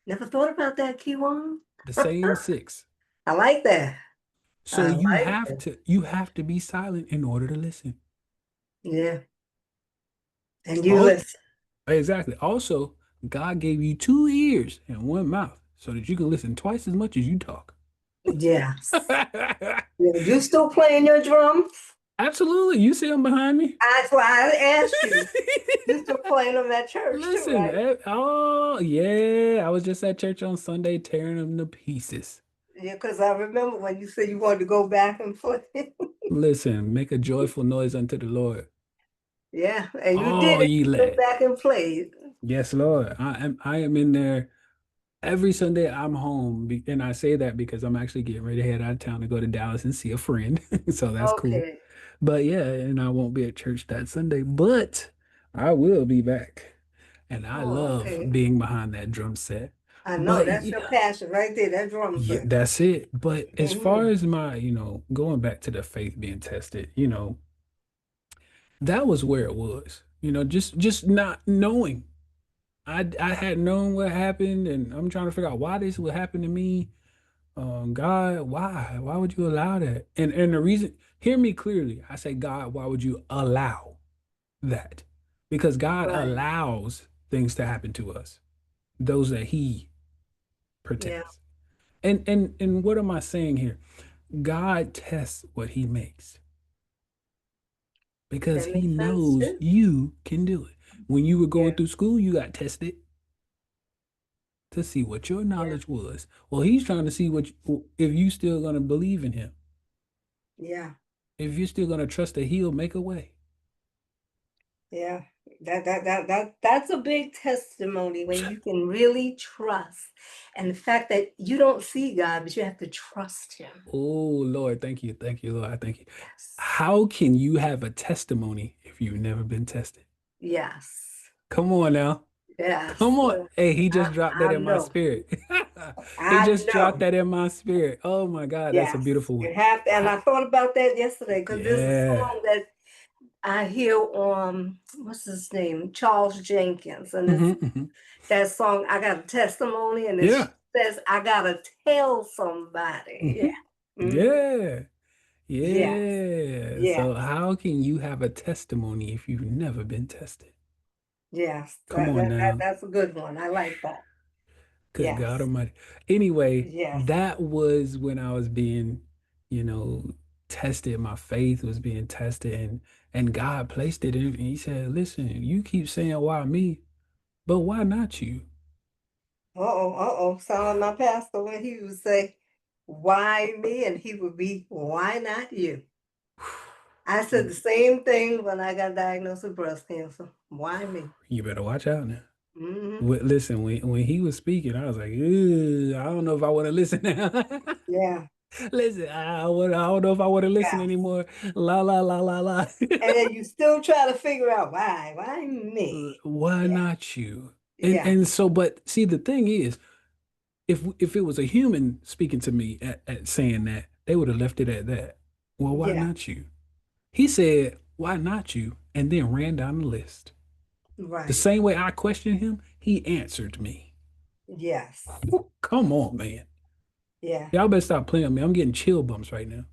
[SPEAKER 1] never thought about that, Kiwan.
[SPEAKER 2] The same six.
[SPEAKER 1] I like that.
[SPEAKER 2] So
[SPEAKER 1] I like it.
[SPEAKER 2] you have to be silent in order to listen.
[SPEAKER 1] Yeah. And you
[SPEAKER 2] Oh,
[SPEAKER 1] listen.
[SPEAKER 2] exactly. Also, God gave you two ears and one mouth so that you can listen twice as much as you talk.
[SPEAKER 1] Yes. Yeah, you still playing your drums?
[SPEAKER 2] Absolutely. You see them behind me?
[SPEAKER 1] That's why I asked you. You still playing them at church too,
[SPEAKER 2] Listen,
[SPEAKER 1] right?
[SPEAKER 2] oh yeah, I was just at church on Sunday tearing them to pieces.
[SPEAKER 1] Yeah, because I remember when you said you wanted to go back and play.
[SPEAKER 2] Listen, make a joyful noise unto the Lord.
[SPEAKER 1] Yeah, and you did
[SPEAKER 2] All
[SPEAKER 1] it.
[SPEAKER 2] ye
[SPEAKER 1] You went
[SPEAKER 2] land.
[SPEAKER 1] back and played.
[SPEAKER 2] Yes, Lord. I am in there every Sunday. I'm home, and I say that because I'm actually getting ready to head out of town to go to Dallas and see a friend. So that's cool.
[SPEAKER 1] Okay.
[SPEAKER 2] But yeah, and I won't be at church that Sunday, but I will be back. And I
[SPEAKER 1] Oh,
[SPEAKER 2] love
[SPEAKER 1] okay.
[SPEAKER 2] being behind that drum set.
[SPEAKER 1] I know
[SPEAKER 2] But
[SPEAKER 1] that's your
[SPEAKER 2] yeah,
[SPEAKER 1] passion right there, that drum
[SPEAKER 2] yeah,
[SPEAKER 1] set.
[SPEAKER 2] that's it. But as far
[SPEAKER 1] Hmm.
[SPEAKER 2] as my, going back to the faith being tested, that was where it was. Just not knowing. I had known what happened, and I'm trying to figure out why this would happen to me. God, why? Why would you allow that? And the reason, hear me clearly. I say, God, why would you allow that? Because God
[SPEAKER 1] Right.
[SPEAKER 2] allows things to happen to us, those that He
[SPEAKER 1] Yeah,
[SPEAKER 2] protects. And what am I saying here? God tests what he makes because
[SPEAKER 1] that
[SPEAKER 2] he
[SPEAKER 1] makes sense
[SPEAKER 2] knows
[SPEAKER 1] too.
[SPEAKER 2] you can do it. When you were going
[SPEAKER 1] Yeah,
[SPEAKER 2] through school, you got tested to see what your
[SPEAKER 1] yeah,
[SPEAKER 2] knowledge was. Well, he's trying to see if you still going to believe in him,
[SPEAKER 1] yeah,
[SPEAKER 2] if you're still going to trust that he'll make a way.
[SPEAKER 1] yeah. That's a big testimony when you can really trust. And the fact that you don't see God, but you have to trust him.
[SPEAKER 2] Oh, Lord, thank you, Lord, I thank you.
[SPEAKER 1] Yes.
[SPEAKER 2] How can you have a testimony if you've never been tested?
[SPEAKER 1] Yes.
[SPEAKER 2] Come on now.
[SPEAKER 1] Yes.
[SPEAKER 2] Come on. Hey, he just dropped that
[SPEAKER 1] I
[SPEAKER 2] in my
[SPEAKER 1] know.
[SPEAKER 2] spirit. He
[SPEAKER 1] I
[SPEAKER 2] just dropped
[SPEAKER 1] know.
[SPEAKER 2] that in my spirit. Oh my God, that's a
[SPEAKER 1] Yes.
[SPEAKER 2] beautiful one.
[SPEAKER 1] You have to, and
[SPEAKER 2] Ha-
[SPEAKER 1] I thought about that yesterday because there's a
[SPEAKER 2] Yeah.
[SPEAKER 1] song that I hear on what's his name? Charles Jenkins. And it's
[SPEAKER 2] Hmm.
[SPEAKER 1] that song, I got a testimony, and it
[SPEAKER 2] Yeah.
[SPEAKER 1] says I gotta tell somebody.
[SPEAKER 2] Hmm.
[SPEAKER 1] Yeah.
[SPEAKER 2] Yeah.
[SPEAKER 1] Yes.
[SPEAKER 2] Yeah. So
[SPEAKER 1] Yes.
[SPEAKER 2] how can you have a testimony if you've never been tested?
[SPEAKER 1] Yes.
[SPEAKER 2] Come on now.
[SPEAKER 1] That's a good one. I like that.
[SPEAKER 2] Good God
[SPEAKER 1] Yes.
[SPEAKER 2] Almighty. Anyway,
[SPEAKER 1] Yes.
[SPEAKER 2] that was when I was being, you know, tested. My faith was being tested, and God placed it in. He said, "Listen, you keep saying why me, but why not you?"
[SPEAKER 1] Uh-oh, uh-oh. Sound like my pastor when he would say, why me? And he would be, why not you? I said the same thing when I got diagnosed with breast cancer. Why me?
[SPEAKER 2] You better watch out now.
[SPEAKER 1] Hmm.
[SPEAKER 2] Listen, when he was speaking, I was like, "Ugh, I don't know if I want to listen now."
[SPEAKER 1] Yeah.
[SPEAKER 2] Listen, I don't know if I want to listen
[SPEAKER 1] Yes.
[SPEAKER 2] anymore. La la la la la.
[SPEAKER 1] And then you still try to figure out why. Why me?
[SPEAKER 2] Why
[SPEAKER 1] Yeah.
[SPEAKER 2] not you?
[SPEAKER 1] Yeah.
[SPEAKER 2] And so, but see, the thing is, if it was a human speaking to me at saying that, they would have left it at that. Well, why
[SPEAKER 1] Yeah.
[SPEAKER 2] not you? He said, "Why not you?" And then ran down the list. The
[SPEAKER 1] Right.
[SPEAKER 2] same way I questioned him, he answered me.
[SPEAKER 1] Yes.
[SPEAKER 2] Come on, man.
[SPEAKER 1] Yeah.
[SPEAKER 2] Y'all better stop playing with me. I'm getting chill bumps right now.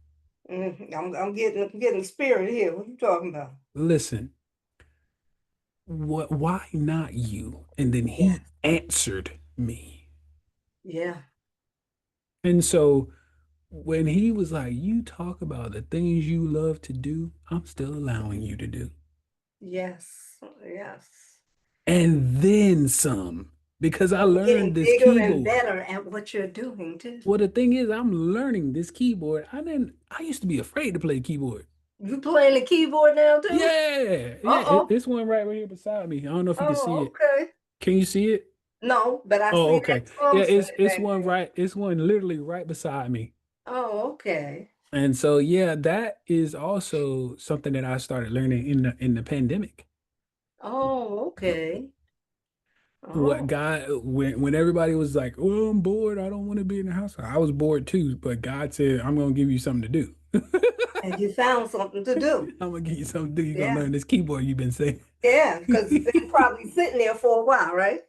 [SPEAKER 1] I'm getting spirit here. What you talking about?
[SPEAKER 2] Listen, why not you? And then he
[SPEAKER 1] Yes.
[SPEAKER 2] answered me.
[SPEAKER 1] Yeah.
[SPEAKER 2] And so when he was like, "You talk about the things you love to do, I'm still allowing you to do."
[SPEAKER 1] Yes. Yes.
[SPEAKER 2] And then some, because I
[SPEAKER 1] And you're
[SPEAKER 2] learned
[SPEAKER 1] getting
[SPEAKER 2] this
[SPEAKER 1] bigger and
[SPEAKER 2] keyboard.
[SPEAKER 1] better at what you're doing too.
[SPEAKER 2] Well, the thing is, I'm learning this keyboard. I used to be afraid to play keyboard.
[SPEAKER 1] You playing the keyboard now too?
[SPEAKER 2] Yeah, yeah.
[SPEAKER 1] Uh-oh.
[SPEAKER 2] It's one right here beside me. I don't know if you can see
[SPEAKER 1] Oh,
[SPEAKER 2] it.
[SPEAKER 1] okay.
[SPEAKER 2] Can you see it?
[SPEAKER 1] No, but I
[SPEAKER 2] Oh,
[SPEAKER 1] see that
[SPEAKER 2] okay. Yeah,
[SPEAKER 1] drum set
[SPEAKER 2] it's
[SPEAKER 1] back
[SPEAKER 2] one
[SPEAKER 1] there.
[SPEAKER 2] right. It's one literally right beside me.
[SPEAKER 1] Oh, okay.
[SPEAKER 2] And so, yeah, that is also something that I started learning in the pandemic.
[SPEAKER 1] Oh, okay.
[SPEAKER 2] What
[SPEAKER 1] Oh,
[SPEAKER 2] God, when everybody was like, "Oh, I'm bored. I don't want to be in the house." I was bored too, but God said, "I'm gonna give you something to do.
[SPEAKER 1] and you found something to do.
[SPEAKER 2] I'm gonna give you something to do. You're gonna
[SPEAKER 1] Yeah.
[SPEAKER 2] learn this keyboard you've been saying."
[SPEAKER 1] Yeah, because you've been probably sitting there for a while, right?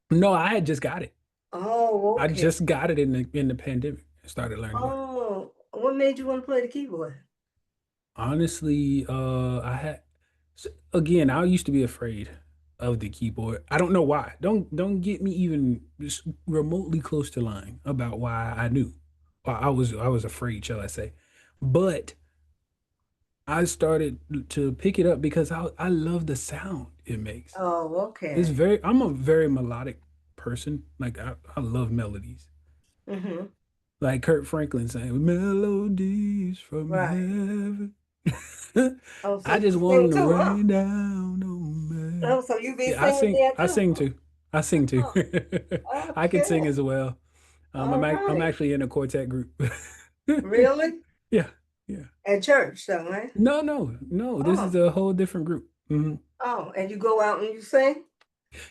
[SPEAKER 2] No, I had just got it.
[SPEAKER 1] Oh,
[SPEAKER 2] I
[SPEAKER 1] okay.
[SPEAKER 2] just got it in the pandemic. I started learning it.
[SPEAKER 1] Oh, what made you want to play the keyboard?
[SPEAKER 2] Honestly, again, I used to be afraid of the keyboard. I don't know why. Don't get me even just remotely close to lying about why I knew. Or I was afraid, shall I say. But I started to pick it up because I love the sound it makes.
[SPEAKER 1] Oh,
[SPEAKER 2] It's
[SPEAKER 1] okay.
[SPEAKER 2] very I'm a very melodic person. Like I love melodies.
[SPEAKER 1] Mm-hmm.
[SPEAKER 2] Like Kurt Franklin saying, "Melodies from
[SPEAKER 1] Right.
[SPEAKER 2] heaven."
[SPEAKER 1] Oh, so
[SPEAKER 2] I
[SPEAKER 1] you
[SPEAKER 2] just want
[SPEAKER 1] sing
[SPEAKER 2] them to
[SPEAKER 1] too, huh?
[SPEAKER 2] rain down on me.
[SPEAKER 1] Oh, so you be
[SPEAKER 2] Yeah, I
[SPEAKER 1] singing
[SPEAKER 2] sing.
[SPEAKER 1] there
[SPEAKER 2] I
[SPEAKER 1] too?
[SPEAKER 2] sing too. I sing too.
[SPEAKER 1] Oh,
[SPEAKER 2] I can sing
[SPEAKER 1] okay.
[SPEAKER 2] as well.
[SPEAKER 1] All
[SPEAKER 2] I'm
[SPEAKER 1] right.
[SPEAKER 2] actually in a quartet group.
[SPEAKER 1] Really?
[SPEAKER 2] Yeah, yeah.
[SPEAKER 1] At church, though, right?
[SPEAKER 2] No, no, no. This is
[SPEAKER 1] Oh,
[SPEAKER 2] a whole different group. Mhm.
[SPEAKER 1] oh, and you go out and you sing?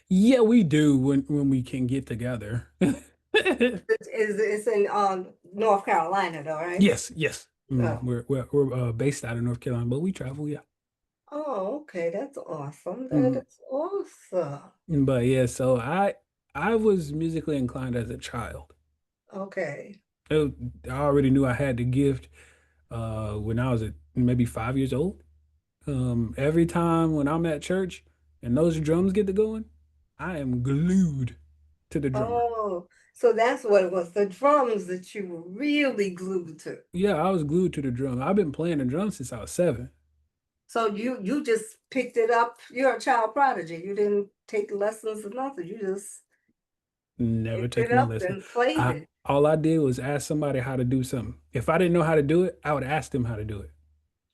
[SPEAKER 2] Yeah, we do when we can get together.
[SPEAKER 1] It's in North Carolina, though, right?
[SPEAKER 2] Yes, yes.
[SPEAKER 1] Oh.
[SPEAKER 2] We're based out of North Carolina, but we travel. Yeah.
[SPEAKER 1] Oh, okay. That's awesome. That
[SPEAKER 2] Mhm.
[SPEAKER 1] is awesome.
[SPEAKER 2] But yeah, so I was musically inclined as a child.
[SPEAKER 1] Okay.
[SPEAKER 2] It- I already knew I had the gift when I was maybe 5 years old. Every time when I'm at church and those drums get to going, I am glued to the drummer.
[SPEAKER 1] Oh, so that's what it was, the drums that you were really glued to.
[SPEAKER 2] Yeah, I was glued to the drum. I've been playing the drum since I was 7.
[SPEAKER 1] So you just picked it up. You're a child prodigy. You didn't take lessons or nothing. You just
[SPEAKER 2] Never
[SPEAKER 1] picked it
[SPEAKER 2] taken a
[SPEAKER 1] up
[SPEAKER 2] lesson.
[SPEAKER 1] and played
[SPEAKER 2] I
[SPEAKER 1] it.
[SPEAKER 2] All I did was ask somebody how to do something. If I didn't know how to do it, I would ask them how to do it.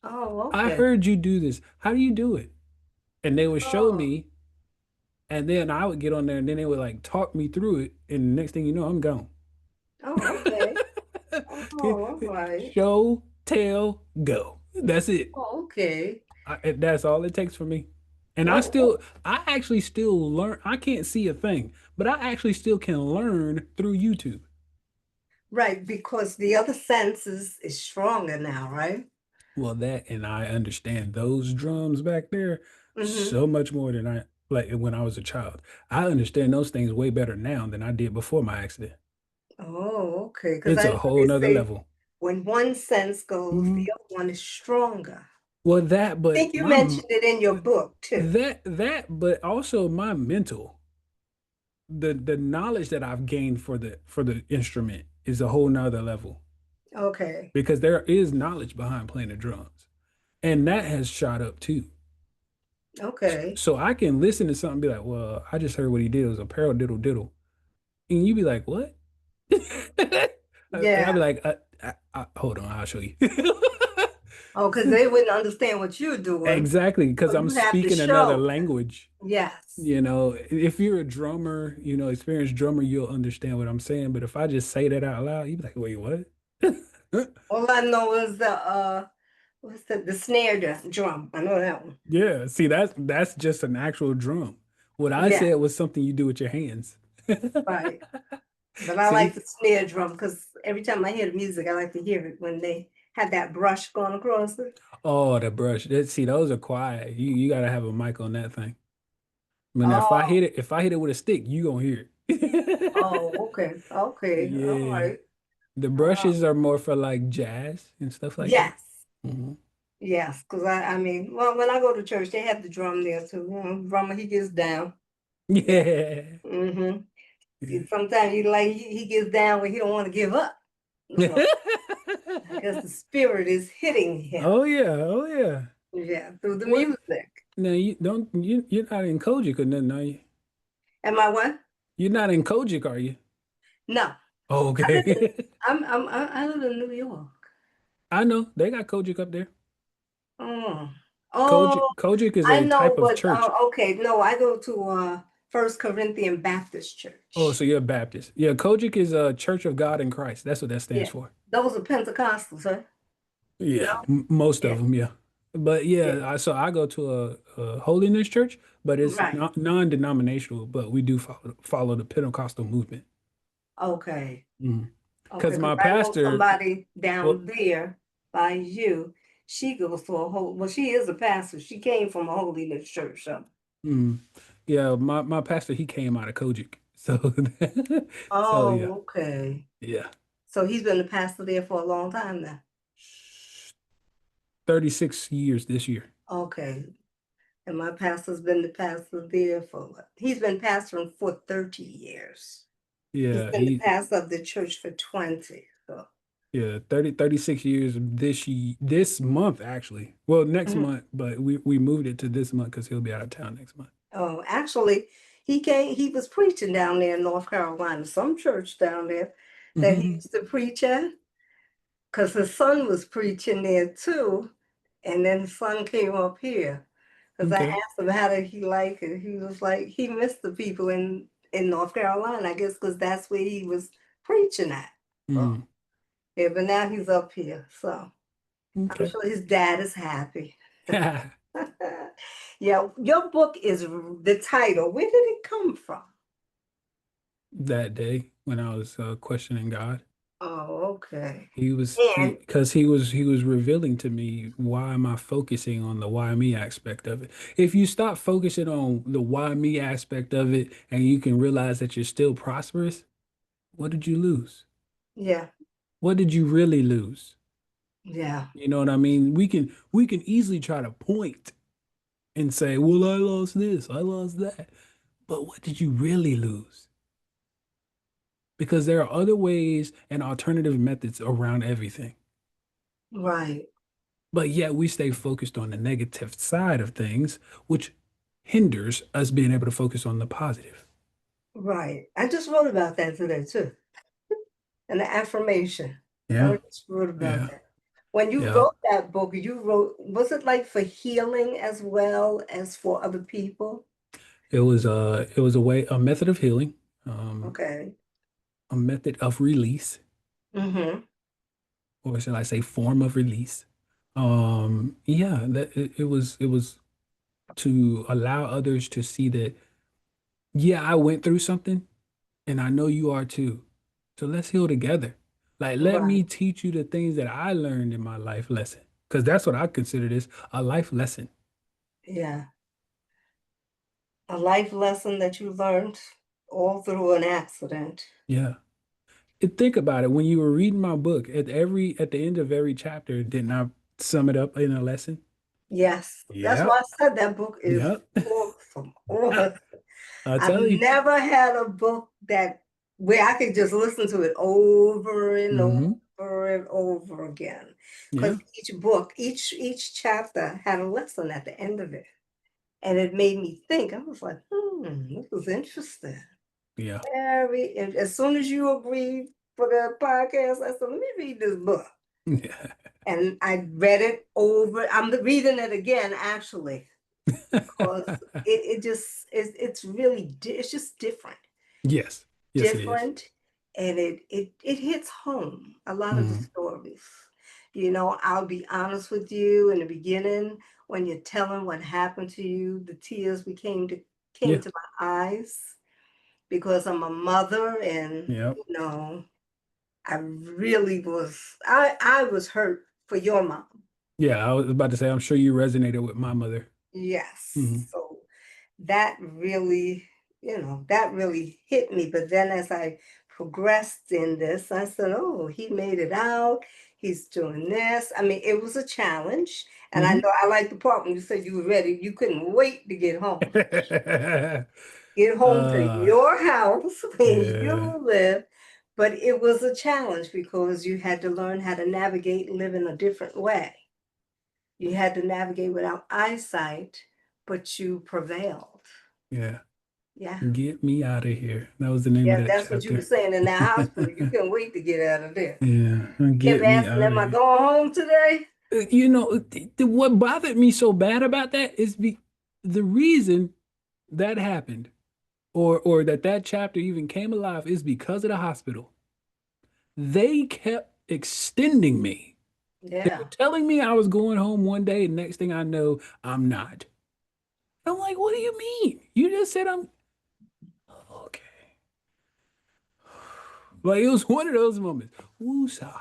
[SPEAKER 1] Oh,
[SPEAKER 2] I
[SPEAKER 1] okay.
[SPEAKER 2] heard you do this. How do you do it? And they would show
[SPEAKER 1] Oh,
[SPEAKER 2] me, and then I would get on there, and then they would like talk me through it. And the next thing you know, I'm gone.
[SPEAKER 1] oh, okay. Oh, all right.
[SPEAKER 2] Show, tell, go. That's it.
[SPEAKER 1] Oh, okay.
[SPEAKER 2] That's all it takes for me. And
[SPEAKER 1] What?
[SPEAKER 2] I actually still learn. I can't see a thing, but I actually still can learn through YouTube.
[SPEAKER 1] Right, because the other senses is stronger now, right?
[SPEAKER 2] Well, that and I understand those drums back there
[SPEAKER 1] Mm-hmm.
[SPEAKER 2] so much more than I like when I was a child. I understand those things way better now than I did before my accident.
[SPEAKER 1] Oh, okay. Because
[SPEAKER 2] It's
[SPEAKER 1] I
[SPEAKER 2] a
[SPEAKER 1] know
[SPEAKER 2] whole
[SPEAKER 1] they
[SPEAKER 2] nother
[SPEAKER 1] say
[SPEAKER 2] level.
[SPEAKER 1] when one sense goes,
[SPEAKER 2] Mhm.
[SPEAKER 1] the other one is stronger.
[SPEAKER 2] Well, that,
[SPEAKER 1] I
[SPEAKER 2] but
[SPEAKER 1] think you mentioned it in your book too.
[SPEAKER 2] but also my mental, the knowledge that I've gained for the instrument is a whole nother level
[SPEAKER 1] Okay.
[SPEAKER 2] because there is knowledge behind playing the drums, and that has shot up too.
[SPEAKER 1] Okay.
[SPEAKER 2] So I can listen to something and be like, well, I just heard what he did. It was a paradiddle diddle. And you be like, what? And I'll be
[SPEAKER 1] Yeah.
[SPEAKER 2] like, hold on, I'll show you.
[SPEAKER 1] Oh, because they wouldn't understand what you're doing.
[SPEAKER 2] Exactly, because
[SPEAKER 1] So
[SPEAKER 2] I'm
[SPEAKER 1] you have to
[SPEAKER 2] speaking another
[SPEAKER 1] show them.
[SPEAKER 2] language.
[SPEAKER 1] Yes.
[SPEAKER 2] You know, if you're a drummer, experienced drummer, you'll understand what I'm saying. But if I just say that out loud, you'd be like, wait, what?
[SPEAKER 1] All I know is what's the snare drum. I know that one.
[SPEAKER 2] Yeah, see, that's just an actual drum. What I
[SPEAKER 1] Yeah,
[SPEAKER 2] said was something you do with your hands.
[SPEAKER 1] right. But I like
[SPEAKER 2] See?
[SPEAKER 1] the snare drum because every time I hear the music, I like to hear it when they have that brush going across it.
[SPEAKER 2] Oh, the brush. See, those are quiet. You gotta have a mic on that thing. I mean,
[SPEAKER 1] Oh,
[SPEAKER 2] if I hit it with a stick, you gonna hear it.
[SPEAKER 1] oh, okay, okay, all
[SPEAKER 2] Yeah.
[SPEAKER 1] right.
[SPEAKER 2] The
[SPEAKER 1] Uh,
[SPEAKER 2] brushes are more for like jazz and stuff like that.
[SPEAKER 1] yes,
[SPEAKER 2] Hmm.
[SPEAKER 1] yes, because I mean, well, when I go to church, they have the drum there too. Drummer, he gets down. Yeah.
[SPEAKER 2] Yeah.
[SPEAKER 1] Mm-hmm.
[SPEAKER 2] Yeah.
[SPEAKER 1] Sometimes he gets down when he don't want to give up. So I guess the spirit is hitting him.
[SPEAKER 2] Oh yeah, oh yeah.
[SPEAKER 1] Yeah, through the
[SPEAKER 2] What?
[SPEAKER 1] music.
[SPEAKER 2] No, you're not in Kojic or nothing, are you?
[SPEAKER 1] Am I what?
[SPEAKER 2] You're not in Kojic, are you?
[SPEAKER 1] No,
[SPEAKER 2] Oh,
[SPEAKER 1] I live in
[SPEAKER 2] okay.
[SPEAKER 1] I live in New York.
[SPEAKER 2] I know they got Kojic up there.
[SPEAKER 1] Oh,
[SPEAKER 2] Kojic
[SPEAKER 1] oh,
[SPEAKER 2] Kojic is
[SPEAKER 1] I
[SPEAKER 2] a
[SPEAKER 1] know
[SPEAKER 2] type of
[SPEAKER 1] what.
[SPEAKER 2] church.
[SPEAKER 1] Okay, no, I go to First Corinthian Baptist
[SPEAKER 2] Oh, so
[SPEAKER 1] Church.
[SPEAKER 2] you're a Baptist. Yeah, Kojic is a Church of God in Christ. That's what that stands
[SPEAKER 1] Yeah,
[SPEAKER 2] for.
[SPEAKER 1] those are Pentecostals, huh?
[SPEAKER 2] Yeah,
[SPEAKER 1] No,
[SPEAKER 2] most of
[SPEAKER 1] yeah,
[SPEAKER 2] them, yeah. But
[SPEAKER 1] yeah,
[SPEAKER 2] yeah, so I go to a holiness church, but it's
[SPEAKER 1] right.
[SPEAKER 2] not non-denominational, but we do follow the Pentecostal movement.
[SPEAKER 1] Okay, okay,
[SPEAKER 2] Because
[SPEAKER 1] because
[SPEAKER 2] my
[SPEAKER 1] I know
[SPEAKER 2] pastor,
[SPEAKER 1] somebody
[SPEAKER 2] well,
[SPEAKER 1] down there by you. She goes to a whole. Well, she is a pastor. She came from a holiness church. So.
[SPEAKER 2] mm, yeah, my pastor, he came out of Kojic. So so yeah.
[SPEAKER 1] Oh, okay.
[SPEAKER 2] Yeah.
[SPEAKER 1] So he's been the pastor there for a long time now.
[SPEAKER 2] 36 years this year.
[SPEAKER 1] Okay. And my pastor's been the pastor there he's been pastoring for 30 years. He's
[SPEAKER 2] Yeah,
[SPEAKER 1] been the
[SPEAKER 2] he
[SPEAKER 1] pastor of the church for 20. So,
[SPEAKER 2] yeah, 36 years this month actually. Well, next
[SPEAKER 1] mhm.
[SPEAKER 2] month, but we moved it to this month because he'll be out of town next month.
[SPEAKER 1] Oh, actually, he was preaching down there in North Carolina, some church down there that he
[SPEAKER 2] Hmm.
[SPEAKER 1] used to preach at, because his son was preaching there too. And then his son came up here. Because I
[SPEAKER 2] Okay.
[SPEAKER 1] asked him how did he like it. He was like, he missed the people in North Carolina, I guess, because that's where he was preaching at. So,
[SPEAKER 2] Mm.
[SPEAKER 1] yeah, but now he's up here. So I'm
[SPEAKER 2] Okay.
[SPEAKER 1] sure his dad is happy. Yeah, your book is the title. Where did it come from?
[SPEAKER 2] That day when I was questioning God,
[SPEAKER 1] Oh, okay.
[SPEAKER 2] he
[SPEAKER 1] And
[SPEAKER 2] because he was revealing to me why am I focusing on the why me aspect of it. If you stop focusing on the why me aspect of it and you can realize that you're still prosperous, what did you lose?
[SPEAKER 1] yeah,
[SPEAKER 2] What did you really lose?
[SPEAKER 1] yeah,
[SPEAKER 2] You know what I mean? We can easily try to point and say, "Well, I lost this, I lost that." But what did you really lose? because there are other ways and alternative methods around everything.
[SPEAKER 1] Right.
[SPEAKER 2] But yet we stay focused on the negative side of things, which hinders us being able to focus on the positive.
[SPEAKER 1] Right. I just wrote about that today too. An affirmation. I
[SPEAKER 2] Yeah,
[SPEAKER 1] just wrote about
[SPEAKER 2] yeah,
[SPEAKER 1] that. When you
[SPEAKER 2] yeah.
[SPEAKER 1] wrote that book, you wrote, was it like for healing as well as for other people?
[SPEAKER 2] It was a method of healing,
[SPEAKER 1] Okay.
[SPEAKER 2] a method of release,
[SPEAKER 1] Mm-hmm.
[SPEAKER 2] or shall I say form of release. Yeah, it was to allow others to see that, yeah, I went through something and I know you are too. So let's heal together. Like, let me
[SPEAKER 1] Right.
[SPEAKER 2] teach you the things that I learned in my life lesson. Because that's what I consider this a life lesson.
[SPEAKER 1] Yeah. A life lesson that you learned all through an accident.
[SPEAKER 2] Yeah. And think about it. When you were reading my book, at the end of every chapter, didn't I sum it up in a lesson?
[SPEAKER 1] Yes. That's
[SPEAKER 2] Yeah.
[SPEAKER 1] why I said that book is
[SPEAKER 2] Yeah.
[SPEAKER 1] full from all.
[SPEAKER 2] I'll
[SPEAKER 1] I've
[SPEAKER 2] tell you.
[SPEAKER 1] never had a book that where I could just listen to it over and
[SPEAKER 2] Hmm.
[SPEAKER 1] over and over again. Because
[SPEAKER 2] Yeah.
[SPEAKER 1] each book, each chapter had a lesson at the end of it. And it made me think. I was like, this is interesting.
[SPEAKER 2] Yeah.
[SPEAKER 1] Very, and as soon as you agreed for the podcast, I said, let me read this book.
[SPEAKER 2] Yeah.
[SPEAKER 1] And I read it over. I'm reading it again, actually, because it just it's really it's just different,
[SPEAKER 2] Yes. Yes, it is.
[SPEAKER 1] different, and it hits home a lot of the
[SPEAKER 2] Hmm.
[SPEAKER 1] stories. You know, I'll be honest with you. In the beginning, when you're telling what happened to you, the tears came
[SPEAKER 2] Yeah.
[SPEAKER 1] to my eyes because I'm a mother, and
[SPEAKER 2] Yeah.
[SPEAKER 1] I really I was hurt for your mom.
[SPEAKER 2] Yeah. I was about to say, I'm sure you resonated with my mother. Hmm.
[SPEAKER 1] Yes. So that really, that really hit me. But then as I progressed in this, I said, oh, he made it out. He's doing this. I mean, it was a challenge. And I
[SPEAKER 2] Hmm.
[SPEAKER 1] know I like the part when you said you were ready. You couldn't wait to get home. Get home to
[SPEAKER 2] uh,
[SPEAKER 1] your house where
[SPEAKER 2] yeah.
[SPEAKER 1] you live. But it was a challenge because you had to learn how to navigate, live in a different way. You had to navigate without eyesight, but you prevailed.
[SPEAKER 2] Yeah.
[SPEAKER 1] Yeah.
[SPEAKER 2] Get me out of here. That was the name of
[SPEAKER 1] Yeah,
[SPEAKER 2] that
[SPEAKER 1] that's what you were
[SPEAKER 2] chapter.
[SPEAKER 1] saying in that hospital. You couldn't wait to get out of there.
[SPEAKER 2] Yeah.
[SPEAKER 1] Kept
[SPEAKER 2] Get me
[SPEAKER 1] asking,
[SPEAKER 2] out of
[SPEAKER 1] am I
[SPEAKER 2] here.
[SPEAKER 1] going home today?
[SPEAKER 2] What bothered me so bad about that is the reason that happened, or that chapter even came alive, is because of the hospital. They kept extending me. They were
[SPEAKER 1] Yeah.
[SPEAKER 2] telling me I was going home one day, and next thing I know, I'm not. I'm like, what do you mean? You just said I'm okay. Like, it was one of those moments. Woosah.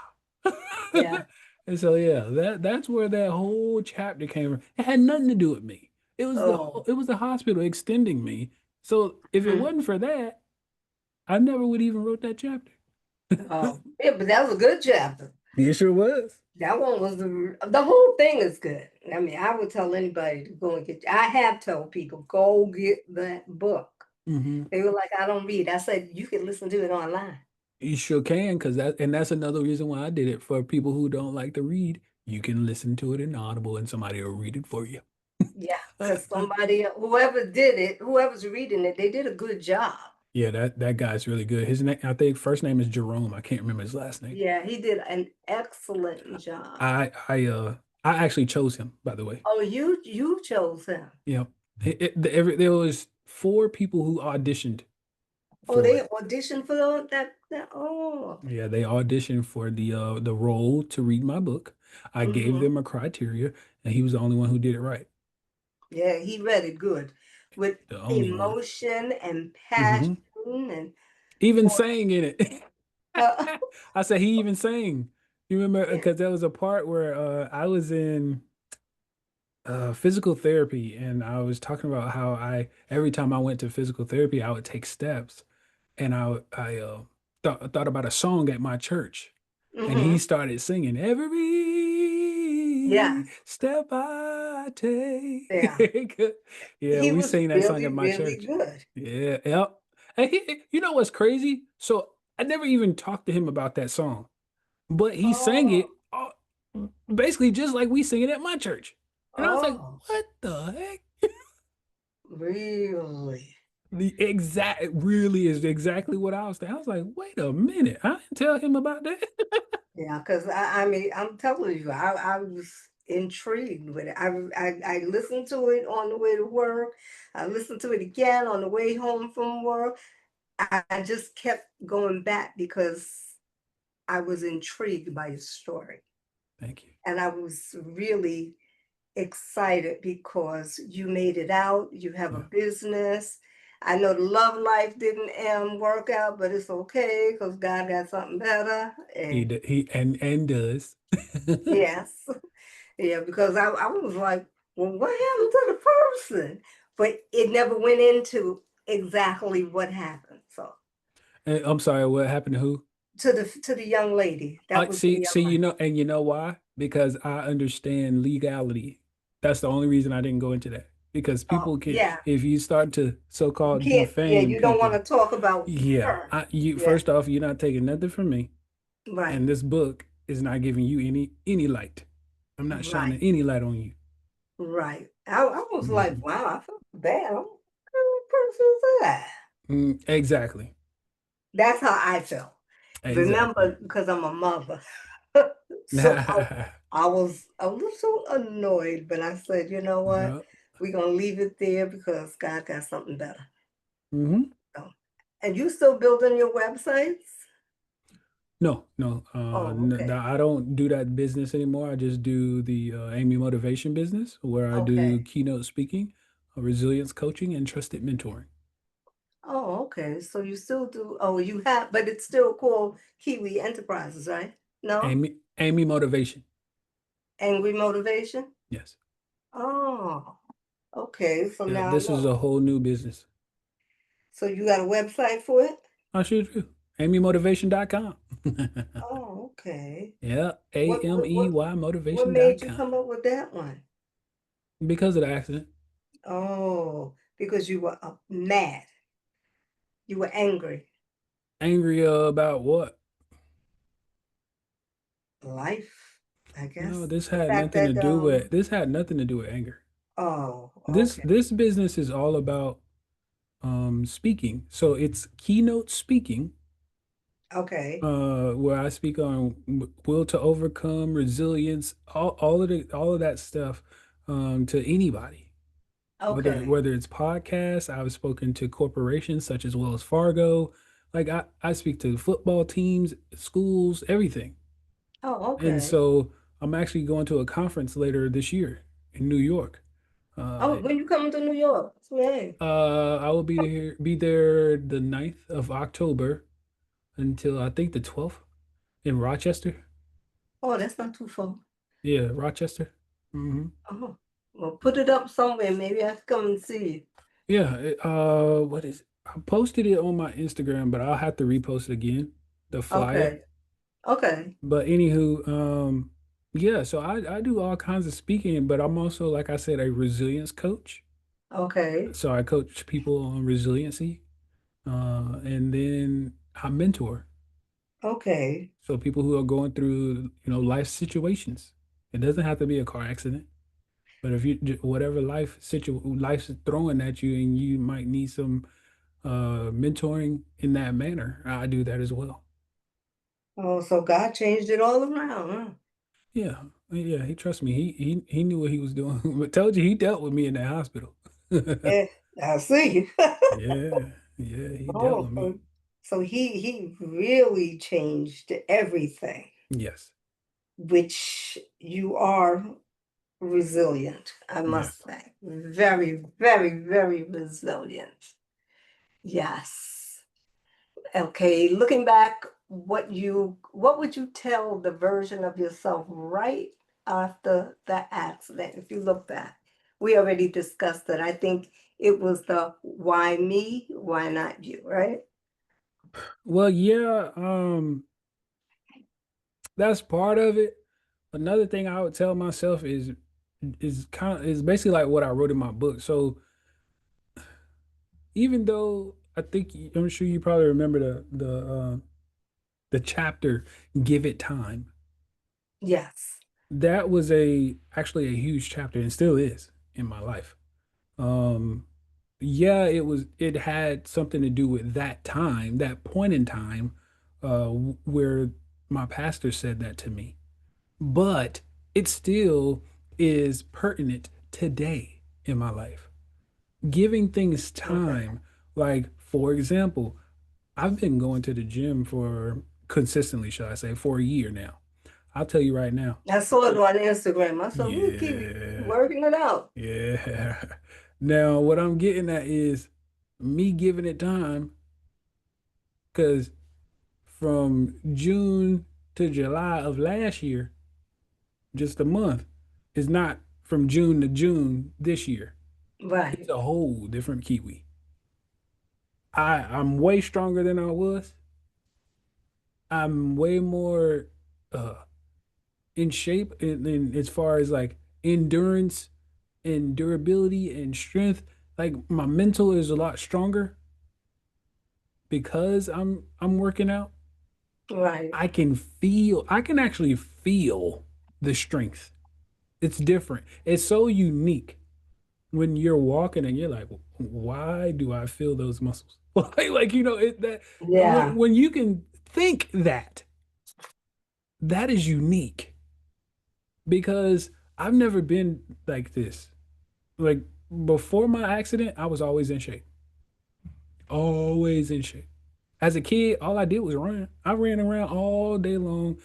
[SPEAKER 1] Yeah.
[SPEAKER 2] And so yeah, that's where that whole chapter came from. It had nothing to do with me.
[SPEAKER 1] Oh.
[SPEAKER 2] It was the hospital extending me. So if it
[SPEAKER 1] Mhm.
[SPEAKER 2] wasn't for that, I never would even wrote that chapter.
[SPEAKER 1] Oh. Yeah, but that was a good chapter.
[SPEAKER 2] It sure was.
[SPEAKER 1] That one was the whole thing is good. I mean, I would tell anybody to go and get. I have told people go get that book.
[SPEAKER 2] Hmm.
[SPEAKER 1] They were like, I don't read. I said you can listen to it online.
[SPEAKER 2] You sure can, because that's another reason why I did it. For people who don't like to read, you can listen to it in Audible and somebody will read it for you.
[SPEAKER 1] Yeah, because somebody, whoever did it, whoever's reading it, they did a good job.
[SPEAKER 2] Yeah, that guy's really good. His name, I think, first name is Jerome. I can't remember his last name.
[SPEAKER 1] Yeah, he did an excellent job.
[SPEAKER 2] I actually chose him, by the way.
[SPEAKER 1] Oh, you chose him.
[SPEAKER 2] Yeah. There was four people who auditioned
[SPEAKER 1] Oh,
[SPEAKER 2] for
[SPEAKER 1] they
[SPEAKER 2] it.
[SPEAKER 1] auditioned for that. Oh,
[SPEAKER 2] Yeah, they auditioned for the role to read my book. I gave
[SPEAKER 1] hmm,
[SPEAKER 2] them a criteria, and he was the only one who did it right.
[SPEAKER 1] yeah, he read it good with
[SPEAKER 2] The only one.
[SPEAKER 1] emotion and passion
[SPEAKER 2] Hmm.
[SPEAKER 1] and
[SPEAKER 2] Even
[SPEAKER 1] boy,
[SPEAKER 2] sang in it.
[SPEAKER 1] uh,
[SPEAKER 2] I said he even sang. You remember
[SPEAKER 1] yeah.
[SPEAKER 2] because there was a part where I was in physical therapy, and I was talking about how I every time I went to physical therapy, I would take steps, and thought about a song at my church, and he
[SPEAKER 1] Hmm,
[SPEAKER 2] started singing
[SPEAKER 1] yeah,
[SPEAKER 2] every step I
[SPEAKER 1] yeah.
[SPEAKER 2] take. Yeah,
[SPEAKER 1] He
[SPEAKER 2] we
[SPEAKER 1] was
[SPEAKER 2] sing that song
[SPEAKER 1] really,
[SPEAKER 2] at my
[SPEAKER 1] really
[SPEAKER 2] church.
[SPEAKER 1] good.
[SPEAKER 2] Yeah, yep. And you know what's crazy? So I never even talked to him about that song, but he sang
[SPEAKER 1] Oh,
[SPEAKER 2] it basically just like we sing it at my church. And I was like,
[SPEAKER 1] oh,
[SPEAKER 2] what the heck?
[SPEAKER 1] really?
[SPEAKER 2] The exact it really is exactly what I was thinking. I was like, wait a minute, I didn't tell him about that.
[SPEAKER 1] Yeah, because I mean, I'm telling you, I was intrigued with it. I listened to it on the way to work. I listened to it again on the way home from work. I just kept going back because I was intrigued by your story.
[SPEAKER 2] Thank you.
[SPEAKER 1] And I was really excited because you made it out, you have a
[SPEAKER 2] Yeah.
[SPEAKER 1] business. I know the love life didn't work out, but it's okay because God got something better. And
[SPEAKER 2] He and does.
[SPEAKER 1] yes, yeah, because I was like, well, what happened to the person? But it never went into exactly what happened. So
[SPEAKER 2] I'm sorry, what happened to who?
[SPEAKER 1] to the young lady, that
[SPEAKER 2] I
[SPEAKER 1] was the
[SPEAKER 2] see,
[SPEAKER 1] young lady.
[SPEAKER 2] and you know why? Because I understand legality. That's the only reason I didn't go into that. Because
[SPEAKER 1] Oh,
[SPEAKER 2] people can,
[SPEAKER 1] yeah.
[SPEAKER 2] if you start to
[SPEAKER 1] You
[SPEAKER 2] so-called
[SPEAKER 1] can't, yeah,
[SPEAKER 2] defame
[SPEAKER 1] you don't want to
[SPEAKER 2] people,
[SPEAKER 1] talk about
[SPEAKER 2] yeah,
[SPEAKER 1] her.
[SPEAKER 2] you
[SPEAKER 1] Yeah,
[SPEAKER 2] first off, you're not taking nothing from me,
[SPEAKER 1] right,
[SPEAKER 2] and this book is not giving you any light. I'm not
[SPEAKER 1] right,
[SPEAKER 2] shining any light on you.
[SPEAKER 1] right. I was like,
[SPEAKER 2] Mhm.
[SPEAKER 1] wow, I felt bad. What kind of person is that?
[SPEAKER 2] Exactly,
[SPEAKER 1] That's how I felt.
[SPEAKER 2] exactly.
[SPEAKER 1] Remember, because I'm a mother. So I was a little annoyed, but I said, you know what?
[SPEAKER 2] Yeah.
[SPEAKER 1] We're gonna leave it there because God got something better.
[SPEAKER 2] Hmm.
[SPEAKER 1] So, and you still building your websites?
[SPEAKER 2] No, no,
[SPEAKER 1] Oh, okay.
[SPEAKER 2] I don't do that business anymore. I just do the Amy Motivation business where I do
[SPEAKER 1] Okay.
[SPEAKER 2] keynote speaking, resilience coaching, and trusted mentoring.
[SPEAKER 1] Oh, okay. So you still do, oh, you have, but it's still called Kiwi Enterprises, right? No?
[SPEAKER 2] Amy Motivation.
[SPEAKER 1] Angry Motivation?
[SPEAKER 2] Yes.
[SPEAKER 1] Oh, okay. So
[SPEAKER 2] Yeah,
[SPEAKER 1] now I
[SPEAKER 2] this is a
[SPEAKER 1] know.
[SPEAKER 2] whole new business.
[SPEAKER 1] So you got a website for it?
[SPEAKER 2] I should do. AmyMotivation.com.
[SPEAKER 1] Oh, okay.
[SPEAKER 2] Yeah,
[SPEAKER 1] What what what
[SPEAKER 2] AMEY
[SPEAKER 1] what made you
[SPEAKER 2] motivation.com.
[SPEAKER 1] come up with that one?
[SPEAKER 2] Because of the accident.
[SPEAKER 1] Oh, because you were mad. You were angry.
[SPEAKER 2] Angry about what?
[SPEAKER 1] Life, I
[SPEAKER 2] No,
[SPEAKER 1] guess. The fact that
[SPEAKER 2] this had nothing to do with anger.
[SPEAKER 1] oh,
[SPEAKER 2] This
[SPEAKER 1] okay.
[SPEAKER 2] this business is all about speaking. So it's keynote speaking,
[SPEAKER 1] Okay.
[SPEAKER 2] where I speak on will to overcome, resilience, all of that stuff to anybody.
[SPEAKER 1] Okay.
[SPEAKER 2] Whether it's podcasts, I've spoken to corporations such as Wells Fargo. Like I speak to football teams, schools, everything.
[SPEAKER 1] Oh,
[SPEAKER 2] And
[SPEAKER 1] okay.
[SPEAKER 2] so I'm actually going to a conference later this year in New York. Uh,
[SPEAKER 1] Oh, when you coming to New York? Yay.
[SPEAKER 2] I will be there the 9th of October until I think the 12th in Rochester.
[SPEAKER 1] Oh, that's not too far.
[SPEAKER 2] Yeah, Rochester.
[SPEAKER 1] Oh, well, put it up somewhere. Maybe I can come and see you.
[SPEAKER 2] Yeah, what is it? I posted it on my Instagram, but I'll have to repost it again, the flyer.
[SPEAKER 1] Okay. Okay.
[SPEAKER 2] But anywho, yeah, so I do all kinds of speaking, but I'm also, like I said, a resilience coach.
[SPEAKER 1] Okay.
[SPEAKER 2] So I coach people on resiliency, and then I mentor.
[SPEAKER 1] Okay.
[SPEAKER 2] So people who are going through, life situations. It doesn't have to be a car accident, but if whatever life's throwing at you and you might need some mentoring in that manner, I do that as well.
[SPEAKER 1] Oh, so God changed it all around, huh?
[SPEAKER 2] Yeah. Yeah, he trusts me. He knew what he was doing. But told you he dealt with me in that hospital.
[SPEAKER 1] Yeah, I see.
[SPEAKER 2] Yeah. Yeah, he dealt
[SPEAKER 1] Oh,
[SPEAKER 2] with me.
[SPEAKER 1] so he really changed everything,
[SPEAKER 2] Yes.
[SPEAKER 1] which you are resilient, I must
[SPEAKER 2] Yes.
[SPEAKER 1] say. Very, very, very resilient. Yes. Okay, looking back, what would you tell the version of yourself right after the accident if you look back? We already discussed that. I think it was the why me, why not you, right?
[SPEAKER 2] Well, yeah, that's part of it. Another thing I would tell myself is basically like what I wrote in my book. So even though I'm sure you probably remember the The chapter, Give It Time.
[SPEAKER 1] Yes.
[SPEAKER 2] That was a actually a huge chapter and still is in my life. Um, yeah, it had something to do with that time, that point in time, where my pastor said that to me. But it still is pertinent today in my life. Giving things
[SPEAKER 1] Okay.
[SPEAKER 2] time, like for example, I've been going to the gym for consistently, shall I say, for a year now. I'll tell you right now.
[SPEAKER 1] I saw it on Instagram. I said, "Ooh, keep
[SPEAKER 2] Yeah,
[SPEAKER 1] working it out."
[SPEAKER 2] yeah. Now, what I'm getting at is me giving it time because from June to July of last year, just a month, is not from June to June this year. It's
[SPEAKER 1] Right.
[SPEAKER 2] a whole different Kiwi. I'm way stronger than I was. I'm way more uh in shape in as far as like endurance and durability and strength. Like my mental is a lot stronger because I'm working out.
[SPEAKER 1] Right.
[SPEAKER 2] I can actually feel the strength. It's different. It's so unique when you're walking and you're like, why do I feel those muscles? Like that
[SPEAKER 1] Yeah.
[SPEAKER 2] when you can think that, that is unique because I've never been like this. Like before my accident, I was always in shape. Always in shape. As a kid, all I did was run. I ran around all day long,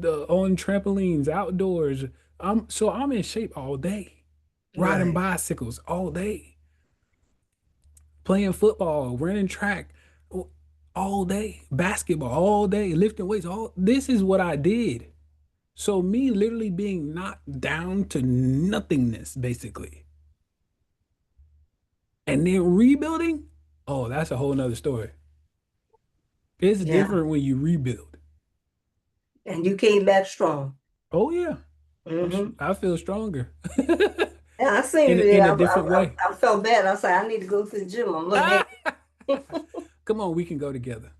[SPEAKER 2] on trampolines, outdoors. I'm in shape all day. Riding
[SPEAKER 1] Right.
[SPEAKER 2] bicycles all day, playing football, running track all day, basketball all day, lifting weights. All this is what I did. So me literally being knocked down to nothingness, basically, and then rebuilding. Oh, that's a whole nother story. It's
[SPEAKER 1] Yeah.
[SPEAKER 2] different when you rebuild.
[SPEAKER 1] And you came back strong.
[SPEAKER 2] Oh yeah,
[SPEAKER 1] Hmm.
[SPEAKER 2] I feel stronger
[SPEAKER 1] Yeah, I seen
[SPEAKER 2] in
[SPEAKER 1] you
[SPEAKER 2] in
[SPEAKER 1] there.
[SPEAKER 2] a different way.
[SPEAKER 1] I felt bad. I said, I need to go to the gym. I'm looking
[SPEAKER 2] Ah,
[SPEAKER 1] at
[SPEAKER 2] come on, we can go together.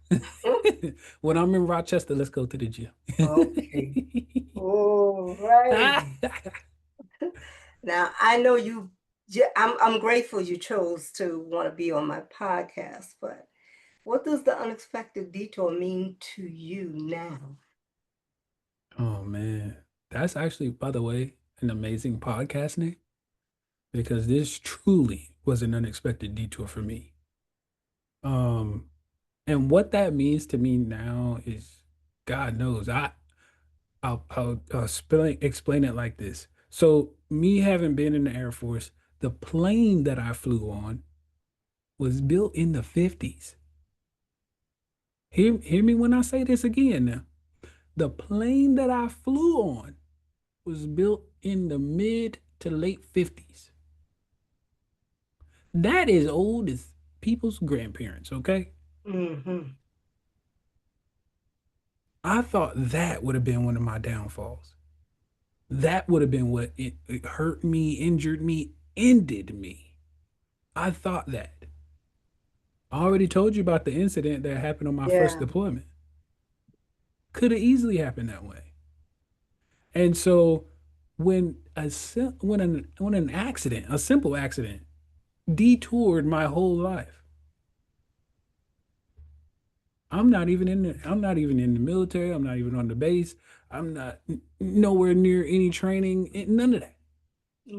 [SPEAKER 2] When I'm in Rochester, let's go to the gym.
[SPEAKER 1] Okay. All right. Now I know I'm grateful you chose to want to be on my podcast, but what does the unexpected detour mean to you now?
[SPEAKER 2] Oh man, that's actually, by the way, an amazing podcast name because this truly was an unexpected detour for me. Um, and what that means to me now is, God knows, I'll explain it like this. So, me having been in the Air Force, the plane that I flew on was built in the 50s. Hear me when I say this again now. The plane that I flew on was built in the mid to late 50s. That is old as people's grandparents, okay?
[SPEAKER 1] Hmm.
[SPEAKER 2] I thought that would have been one of my downfalls. That would have been what it hurt me, injured me, ended me. I thought that. I already told you about the incident that happened on my first
[SPEAKER 1] Yeah.
[SPEAKER 2] deployment. Could have easily happened that way. And so when an accident, a simple accident, detoured my whole life. I'm not even in the military. I'm not even on the base. I'm not nowhere near any training, none of that.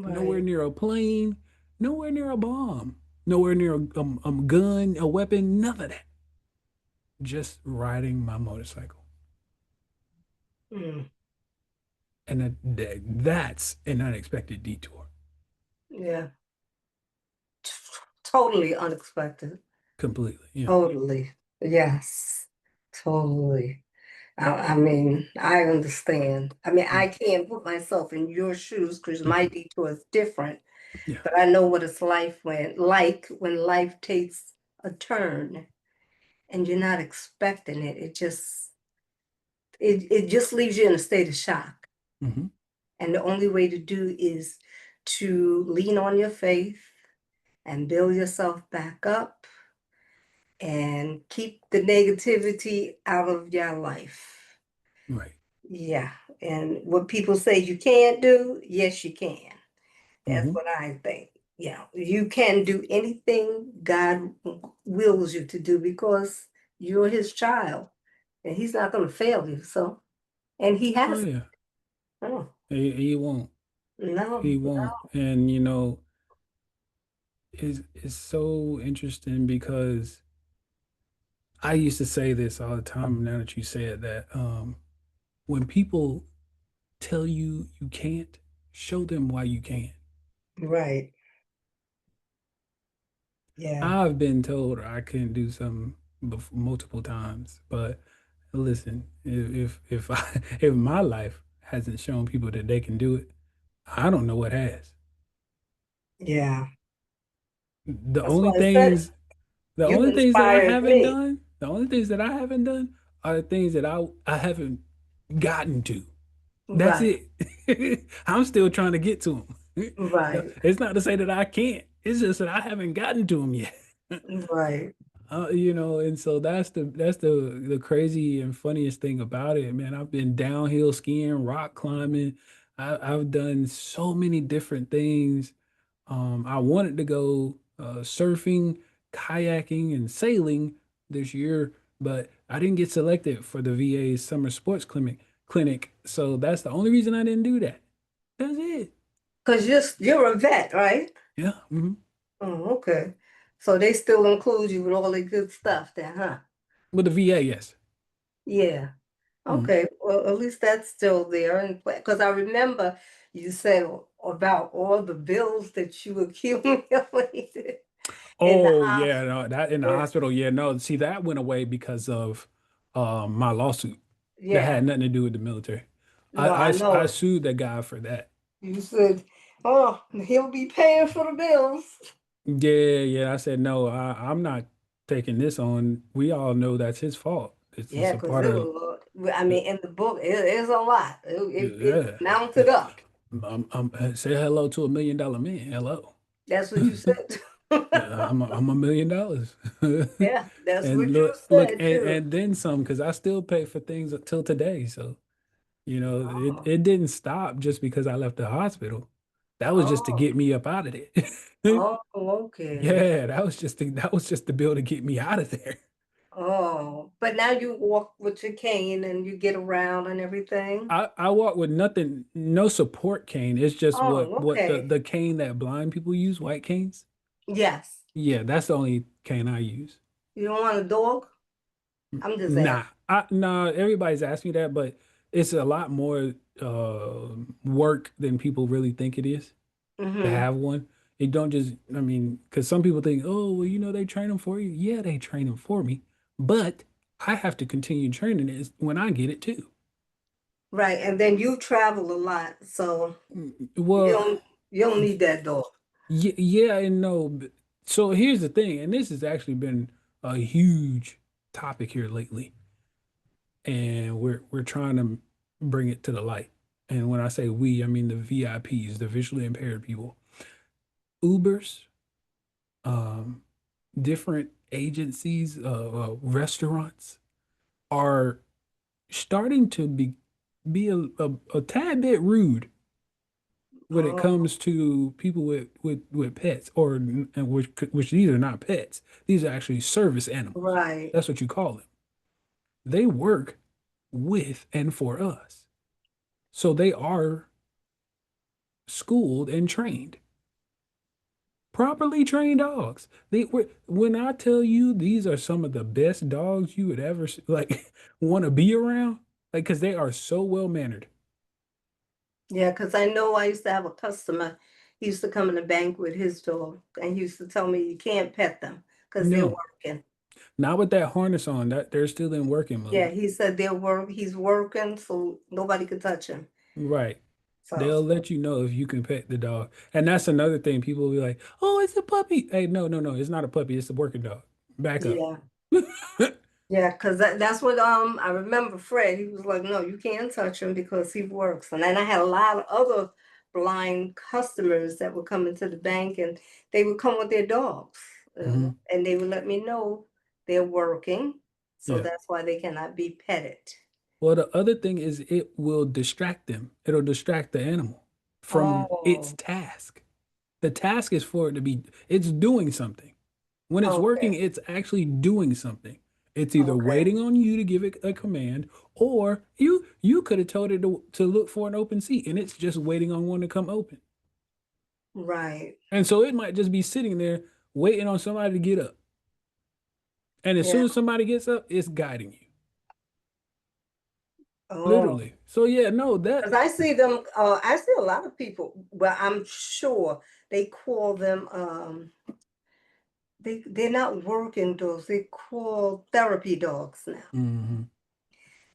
[SPEAKER 2] Nowhere
[SPEAKER 1] Right.
[SPEAKER 2] near a plane, nowhere near a bomb, nowhere near a gun, a weapon, none of that. Just riding my motorcycle.
[SPEAKER 1] Mm.
[SPEAKER 2] And that's an unexpected detour.
[SPEAKER 1] Yeah. Totally unexpected.
[SPEAKER 2] Completely. Yeah.
[SPEAKER 1] Totally. Yes. Totally. I mean, I understand. I mean, I
[SPEAKER 2] Mm,
[SPEAKER 1] can't put myself in your shoes because my
[SPEAKER 2] mhm.
[SPEAKER 1] detour is different,
[SPEAKER 2] Yeah.
[SPEAKER 1] but I know what it's when life takes a turn and you're not expecting it. It just leaves you in a state of shock.
[SPEAKER 2] Hmm.
[SPEAKER 1] And the only way to do is to lean on your faith and build yourself back up and keep the negativity out of your life.
[SPEAKER 2] Right.
[SPEAKER 1] Yeah. And what people say you can't do, yes, you can. That's
[SPEAKER 2] Hmm.
[SPEAKER 1] what I think. Yeah, you can do anything God wills you to do because you're his child and he's not going to fail you. So, and he
[SPEAKER 2] Oh
[SPEAKER 1] hasn't.
[SPEAKER 2] yeah.
[SPEAKER 1] Oh,
[SPEAKER 2] He won't.
[SPEAKER 1] no,
[SPEAKER 2] He won't. And it's so interesting because I used to say this all the time. Now that you said that, when people tell you you can't, show them why you can.
[SPEAKER 1] right. Yeah.
[SPEAKER 2] I've been told I couldn't do something multiple times, but listen, if I if my life hasn't shown people that they can do it, I don't know what has.
[SPEAKER 1] Yeah.
[SPEAKER 2] The
[SPEAKER 1] That's
[SPEAKER 2] only
[SPEAKER 1] why I said
[SPEAKER 2] things the
[SPEAKER 1] you've
[SPEAKER 2] only things that I
[SPEAKER 1] inspired
[SPEAKER 2] haven't
[SPEAKER 1] me.
[SPEAKER 2] done, the only things that I haven't done are the things that I haven't gotten to. That's
[SPEAKER 1] Right.
[SPEAKER 2] it. I'm still trying to get to them.
[SPEAKER 1] Right.
[SPEAKER 2] It's not to say that I can't. It's just that I haven't gotten to them yet.
[SPEAKER 1] Right.
[SPEAKER 2] And so that's the crazy and funniest thing about it, man. I've been downhill skiing, rock climbing. I've done so many different things. I wanted to go surfing, kayaking, and sailing this year, but I didn't get selected for the VA's summer sports clinic. So that's the only reason I didn't do that. That's it.
[SPEAKER 1] Because you're a vet, right?
[SPEAKER 2] Yeah.
[SPEAKER 1] Oh, okay. So they still include you with all the good stuff then, huh?
[SPEAKER 2] With the VA, yes.
[SPEAKER 1] Yeah.
[SPEAKER 2] Mhm.
[SPEAKER 1] Okay, well, at least that's still there, and because I remember you said about all the bills that you accumulated in the
[SPEAKER 2] Oh yeah, no, that in the
[SPEAKER 1] hospital.
[SPEAKER 2] hospital. Yeah, no. See, that went away because of my lawsuit. That
[SPEAKER 1] Yeah,
[SPEAKER 2] had nothing to do with the military. I,
[SPEAKER 1] no, I
[SPEAKER 2] I I
[SPEAKER 1] know.
[SPEAKER 2] sued that guy for that.
[SPEAKER 1] You said, "Oh, he'll be paying for the bills."
[SPEAKER 2] Yeah, yeah. I said no. I'm not taking this on. We all know that's his fault. It's
[SPEAKER 1] Yeah,
[SPEAKER 2] a
[SPEAKER 1] because
[SPEAKER 2] part
[SPEAKER 1] it
[SPEAKER 2] of.
[SPEAKER 1] was. I mean, in the book, it's a lot. It
[SPEAKER 2] Yeah.
[SPEAKER 1] mounted up.
[SPEAKER 2] Say hello to $1 million man. Hello.
[SPEAKER 1] That's what you said.
[SPEAKER 2] I'm $1 million.
[SPEAKER 1] Yeah, that's
[SPEAKER 2] And
[SPEAKER 1] what you
[SPEAKER 2] look,
[SPEAKER 1] said
[SPEAKER 2] and,
[SPEAKER 1] too.
[SPEAKER 2] and then some, because I still pay for things until today. So, it,
[SPEAKER 1] Oh,
[SPEAKER 2] it didn't stop just because I left the hospital. That was just to
[SPEAKER 1] oh,
[SPEAKER 2] get me up out of there.
[SPEAKER 1] oh, okay.
[SPEAKER 2] Yeah, that was just the bill to get me out of there.
[SPEAKER 1] Oh, but now you walk with your cane and you get around and everything.
[SPEAKER 2] I walk with nothing, no support cane. It's just what
[SPEAKER 1] Oh,
[SPEAKER 2] what the
[SPEAKER 1] okay.
[SPEAKER 2] the cane that blind people use, white canes.
[SPEAKER 1] Yes.
[SPEAKER 2] Yeah, that's the only cane I use.
[SPEAKER 1] You don't want a dog? I'm just
[SPEAKER 2] Nah,
[SPEAKER 1] asking.
[SPEAKER 2] nah. Everybody's asked me that, but it's a lot more work than people really think it is to
[SPEAKER 1] Mm-hmm.
[SPEAKER 2] have one. It don't just, I mean, because some people think, oh, well, they train them for you. Yeah, they train them for me, but I have to continue training it when I get it too.
[SPEAKER 1] Right. And then you travel a lot, so you
[SPEAKER 2] Well,
[SPEAKER 1] don't you don't need that dog.
[SPEAKER 2] yeah and no. So here's the thing, and this has actually been a huge topic here lately, and we're trying to bring it to the light. And when I say we, I mean the VIPs, the visually impaired people. Ubers, um, different agencies, restaurants are starting to be a tad bit rude when it
[SPEAKER 1] Oh,
[SPEAKER 2] comes to people with pets, and which these are not pets. These are actually service animals.
[SPEAKER 1] right.
[SPEAKER 2] That's what you call them. They work with and for us. So they are schooled and trained, properly trained dogs. When I tell you these are some of the best dogs you would ever like want to be around, like because they are so well mannered.
[SPEAKER 1] Yeah, because I know I used to have a customer. He used to come in the bank with his dog, and he used to tell me you can't pet them because they're
[SPEAKER 2] No,
[SPEAKER 1] working.
[SPEAKER 2] not with that harness on. That they're still in working
[SPEAKER 1] Yeah,
[SPEAKER 2] mode.
[SPEAKER 1] he said he's working, so nobody could touch him.
[SPEAKER 2] Right.
[SPEAKER 1] So,
[SPEAKER 2] They'll let you know if you can pet the dog. And that's another thing. People will be like, "Oh, it's a puppy." Hey, no, no, no, it's not a puppy. It's a working dog. Back up.
[SPEAKER 1] yeah. Yeah, because that's what I remember Fred, he was like, no, you can't touch him because he works. And then I had a lot of other blind customers that would come into the bank and they would come with their dogs.
[SPEAKER 2] Mhm.
[SPEAKER 1] And they would let me know. they're working, so
[SPEAKER 2] Yeah.
[SPEAKER 1] that's why they cannot be petted.
[SPEAKER 2] Well, the other thing is it will distract them. It'll distract the animal from its
[SPEAKER 1] Oh,
[SPEAKER 2] task. The task is for it to be, it's doing something. When it's working,
[SPEAKER 1] okay,
[SPEAKER 2] it's actually doing something. It's either
[SPEAKER 1] okay,
[SPEAKER 2] waiting on you to give it a command, or you could have told it to look for an open seat, and it's just waiting on one to come open.
[SPEAKER 1] right.
[SPEAKER 2] And so it might just be sitting there waiting on somebody to get up. And as
[SPEAKER 1] Yeah.
[SPEAKER 2] soon as somebody gets up, it's guiding you.
[SPEAKER 1] Oh,
[SPEAKER 2] Literally. So yeah, no,
[SPEAKER 1] because
[SPEAKER 2] that
[SPEAKER 1] I see them, I see a lot of people, well, I'm sure they call them, they're not working dogs, they call therapy dogs now.
[SPEAKER 2] mhm.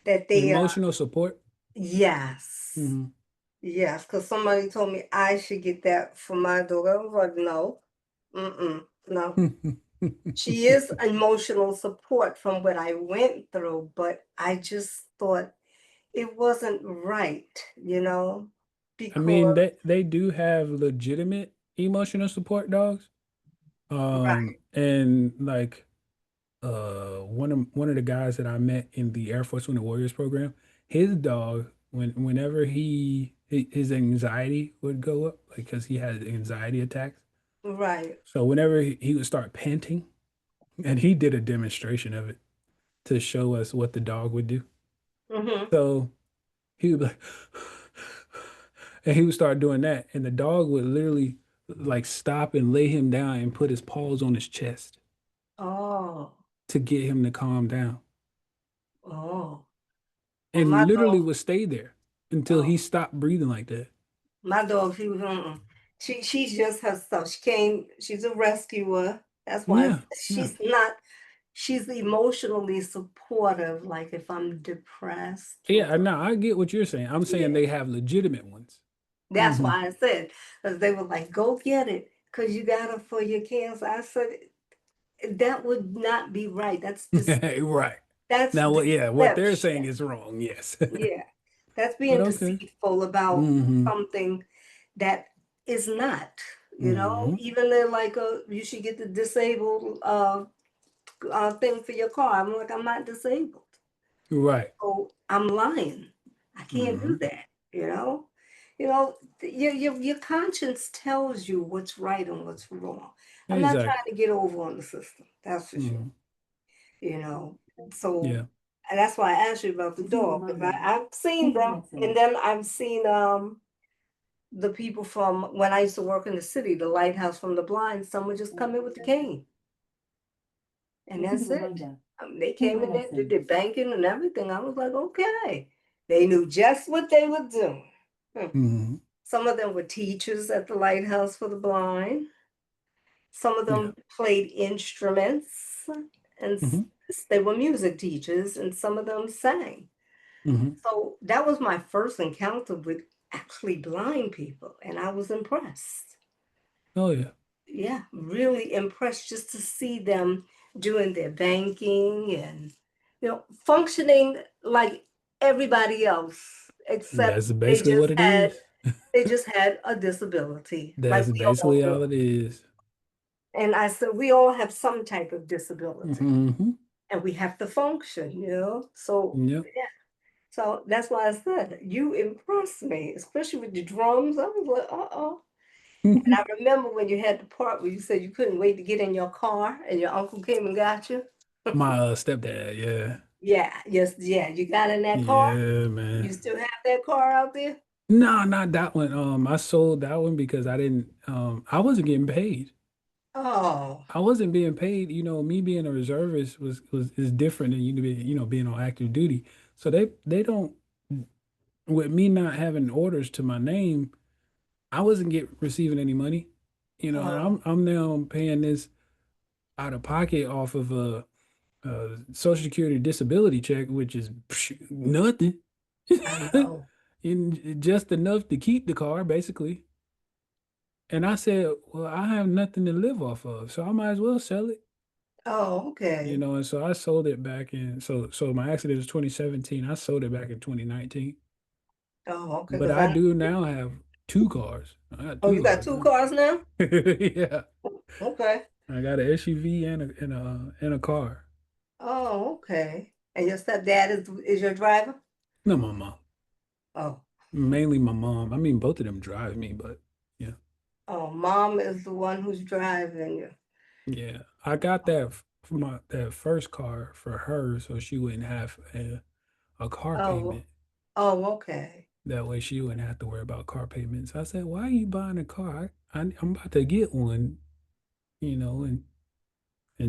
[SPEAKER 1] That they,
[SPEAKER 2] Emotional support.
[SPEAKER 1] yes,
[SPEAKER 2] Mhm.
[SPEAKER 1] yes, because somebody told me I should get that for my dog. I was like, no, no. She is emotional support from what I went through, but I just thought it wasn't right,
[SPEAKER 2] I mean,
[SPEAKER 1] because,
[SPEAKER 2] they do have legitimate emotional support dogs.
[SPEAKER 1] right,
[SPEAKER 2] And like one of the guys that I met in the Air Force Wounded Warriors program, his dog, whenever his anxiety would go up, like because he had anxiety attacks.
[SPEAKER 1] right.
[SPEAKER 2] So whenever he would start panting, and he did a demonstration of it to show us what the dog would do.
[SPEAKER 1] Mm-hmm.
[SPEAKER 2] So he would be like, and he would start doing that, and the dog would literally like stop and lay him down and put his paws on his chest
[SPEAKER 1] Oh,
[SPEAKER 2] to get him to calm down,
[SPEAKER 1] oh. Well,
[SPEAKER 2] and literally would stay there until he
[SPEAKER 1] oh,
[SPEAKER 2] stopped breathing like that.
[SPEAKER 1] my dog, she was, she's just herself. She's a rescuer. That's why
[SPEAKER 2] Yeah, yeah,
[SPEAKER 1] she's not, she's emotionally supportive. Like if I'm depressed or
[SPEAKER 2] yeah. Now I get what you're saying. I'm saying
[SPEAKER 1] yeah.
[SPEAKER 2] they have legitimate ones.
[SPEAKER 1] That's
[SPEAKER 2] Hmm.
[SPEAKER 1] why I said, because they were like, go get it, because you got it for your cancer. I said, that would not be right.
[SPEAKER 2] Right.
[SPEAKER 1] That's
[SPEAKER 2] Now, what? Yeah, what they're saying
[SPEAKER 1] deception.
[SPEAKER 2] is wrong. Yes,
[SPEAKER 1] Yeah. That's
[SPEAKER 2] but
[SPEAKER 1] being
[SPEAKER 2] okay.
[SPEAKER 1] deceitful about
[SPEAKER 2] Hmm.
[SPEAKER 1] something that is not,
[SPEAKER 2] Hmm.
[SPEAKER 1] even they're like, you should get the disabled thing for your car. I'm like, I'm not disabled.
[SPEAKER 2] Right.
[SPEAKER 1] So I'm lying. I can't do
[SPEAKER 2] Hmm.
[SPEAKER 1] that, you know? Your conscience tells you what's right and what's wrong. I'm not trying
[SPEAKER 2] Exactly.
[SPEAKER 1] to get over on the system, that's for sure,
[SPEAKER 2] Hmm.
[SPEAKER 1] you know? So
[SPEAKER 2] Yeah.
[SPEAKER 1] and that's why I asked you about the dog, because I've seen them, and then I've seen the people from when I used to work in the city, the lighthouse from the blind, someone just come in with the cane, and that's it. They came in there, did their banking and everything. I was like, okay. They knew just what they were doing. Hmm.
[SPEAKER 2] Hmm.
[SPEAKER 1] Some of them were teachers at the lighthouse for the blind. Some of
[SPEAKER 2] Yeah.
[SPEAKER 1] them played instruments, and
[SPEAKER 2] Hmm.
[SPEAKER 1] they were music teachers, and some of them sang.
[SPEAKER 2] Hmm.
[SPEAKER 1] So that was my first encounter with actually blind people, and I was impressed.
[SPEAKER 2] Oh yeah.
[SPEAKER 1] Yeah, really impressed just to see them doing their banking and functioning like everybody else, except
[SPEAKER 2] That's basically what it is.
[SPEAKER 1] they just had a disability, like
[SPEAKER 2] That's
[SPEAKER 1] we all
[SPEAKER 2] basically
[SPEAKER 1] do.
[SPEAKER 2] all it is.
[SPEAKER 1] And I said we all have some type of disability,
[SPEAKER 2] Hmm.
[SPEAKER 1] and we have to function. So
[SPEAKER 2] Yep.
[SPEAKER 1] yeah. So that's why I said you impressed me, especially with the drums. I was like, uh-oh. And I remember when you had the part where you said you couldn't wait to get in your car and your uncle came and got you.
[SPEAKER 2] My stepdad, yeah.
[SPEAKER 1] Yeah, yes, yeah. You got in that car.
[SPEAKER 2] Yeah,
[SPEAKER 1] You
[SPEAKER 2] man.
[SPEAKER 1] still have that car out there?
[SPEAKER 2] No, not that one. I sold that one because I didn't I wasn't getting paid.
[SPEAKER 1] Oh,
[SPEAKER 2] I wasn't being paid. Me being a reservist was is different than being on active duty. So they don't, with me not having orders to my name, I wasn't get receiving any money. And
[SPEAKER 1] oh,
[SPEAKER 2] I'm now paying this out of pocket off of a Social Security disability check, which is nothing.
[SPEAKER 1] I know.
[SPEAKER 2] And just enough to keep the car, basically. And I said, well, I have nothing to live off of, so I might as well sell it.
[SPEAKER 1] Oh, okay.
[SPEAKER 2] And so I sold it back in, so my accident was 2017. I sold it back in 2019.
[SPEAKER 1] Oh, okay.
[SPEAKER 2] But
[SPEAKER 1] Because
[SPEAKER 2] I
[SPEAKER 1] I
[SPEAKER 2] do now have two cars. I got
[SPEAKER 1] oh,
[SPEAKER 2] two
[SPEAKER 1] you got
[SPEAKER 2] cars
[SPEAKER 1] two
[SPEAKER 2] now.
[SPEAKER 1] cars now?
[SPEAKER 2] Yeah.
[SPEAKER 1] Okay.
[SPEAKER 2] I got an SUV and a car.
[SPEAKER 1] Oh, okay. And your stepdad is your driver?
[SPEAKER 2] No, my mom.
[SPEAKER 1] Oh,
[SPEAKER 2] Mainly my mom. I mean, both of them drive me, but yeah.
[SPEAKER 1] oh, mom is the one who's driving you.
[SPEAKER 2] Yeah. I got that for my that first car for her so she wouldn't have a car
[SPEAKER 1] Oh,
[SPEAKER 2] payment.
[SPEAKER 1] oh, okay.
[SPEAKER 2] That way she wouldn't have to worry about car payments. I said, why are you buying a car? I'm about to get one, and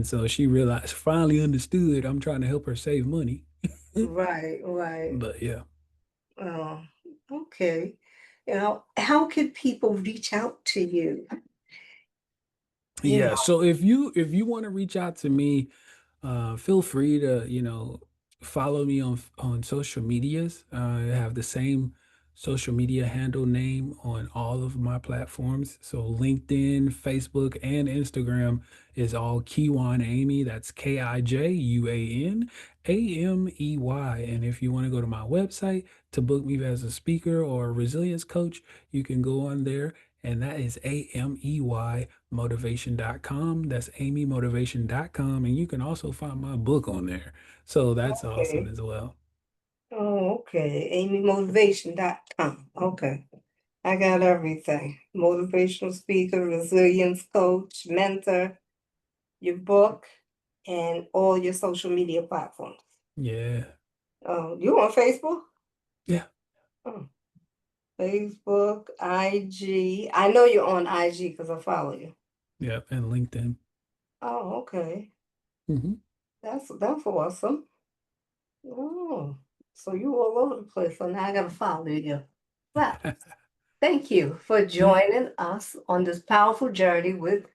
[SPEAKER 2] so she realized, finally understood I'm trying to help her save money.
[SPEAKER 1] Right, right.
[SPEAKER 2] But yeah.
[SPEAKER 1] Oh, okay. How can people reach out to you? You
[SPEAKER 2] Yeah,
[SPEAKER 1] know,
[SPEAKER 2] so if you want to reach out to me, feel free to, follow me on social medias. I have the same social media handle name on all of my platforms. So LinkedIn, Facebook, and Instagram is all Kijuan Amey. That's KIJUAN AMEY. And if you want to go to my website to book me as a speaker or a resilience coach, you can go on there, and that is AMEYmotivation.com. That's amymotivation.com. And you can also find my book on there. So that's awesome
[SPEAKER 1] okay.
[SPEAKER 2] as well.
[SPEAKER 1] Oh, okay. AmyMotivation.com. Okay. I got everything. Motivational speaker, resilience coach, mentor, your book, and all your social media platforms.
[SPEAKER 2] Yeah.
[SPEAKER 1] Oh, you on Facebook?
[SPEAKER 2] Yeah.
[SPEAKER 1] Oh, Facebook, IG. I know you're on IG because I follow you.
[SPEAKER 2] Yeah. And LinkedIn.
[SPEAKER 1] Oh, okay.
[SPEAKER 2] Hmm.
[SPEAKER 1] That's awesome. Oh, so you all over the place. So now I gotta follow you. Well, thank you for
[SPEAKER 2] Yeah.
[SPEAKER 1] joining us on this powerful journey with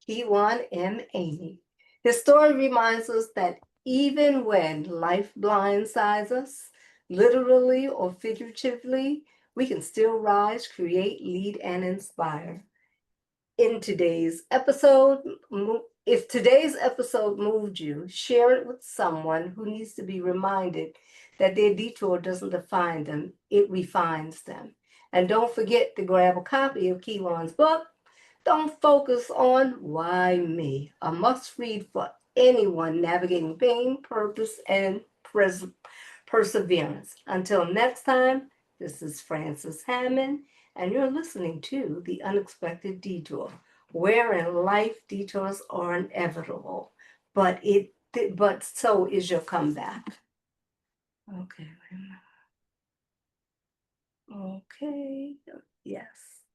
[SPEAKER 1] Kijuan M. Amey. His story reminds us that even when life blindsides us, literally or figuratively, we can still rise, create, lead, and inspire. In today's episode, if today's episode moved you, share it with someone who needs to be reminded that their detour doesn't define them, it refines them. And don't forget to grab a copy of Kiwan's book, Don't Focus on Why Me, a must read for anyone navigating pain, purpose, and perseverance. Until next time, this is Frances Hammond, and you're listening to The Unexpected Detour, wherein life detours are inevitable, but so is your comeback. Okay, okay, yes.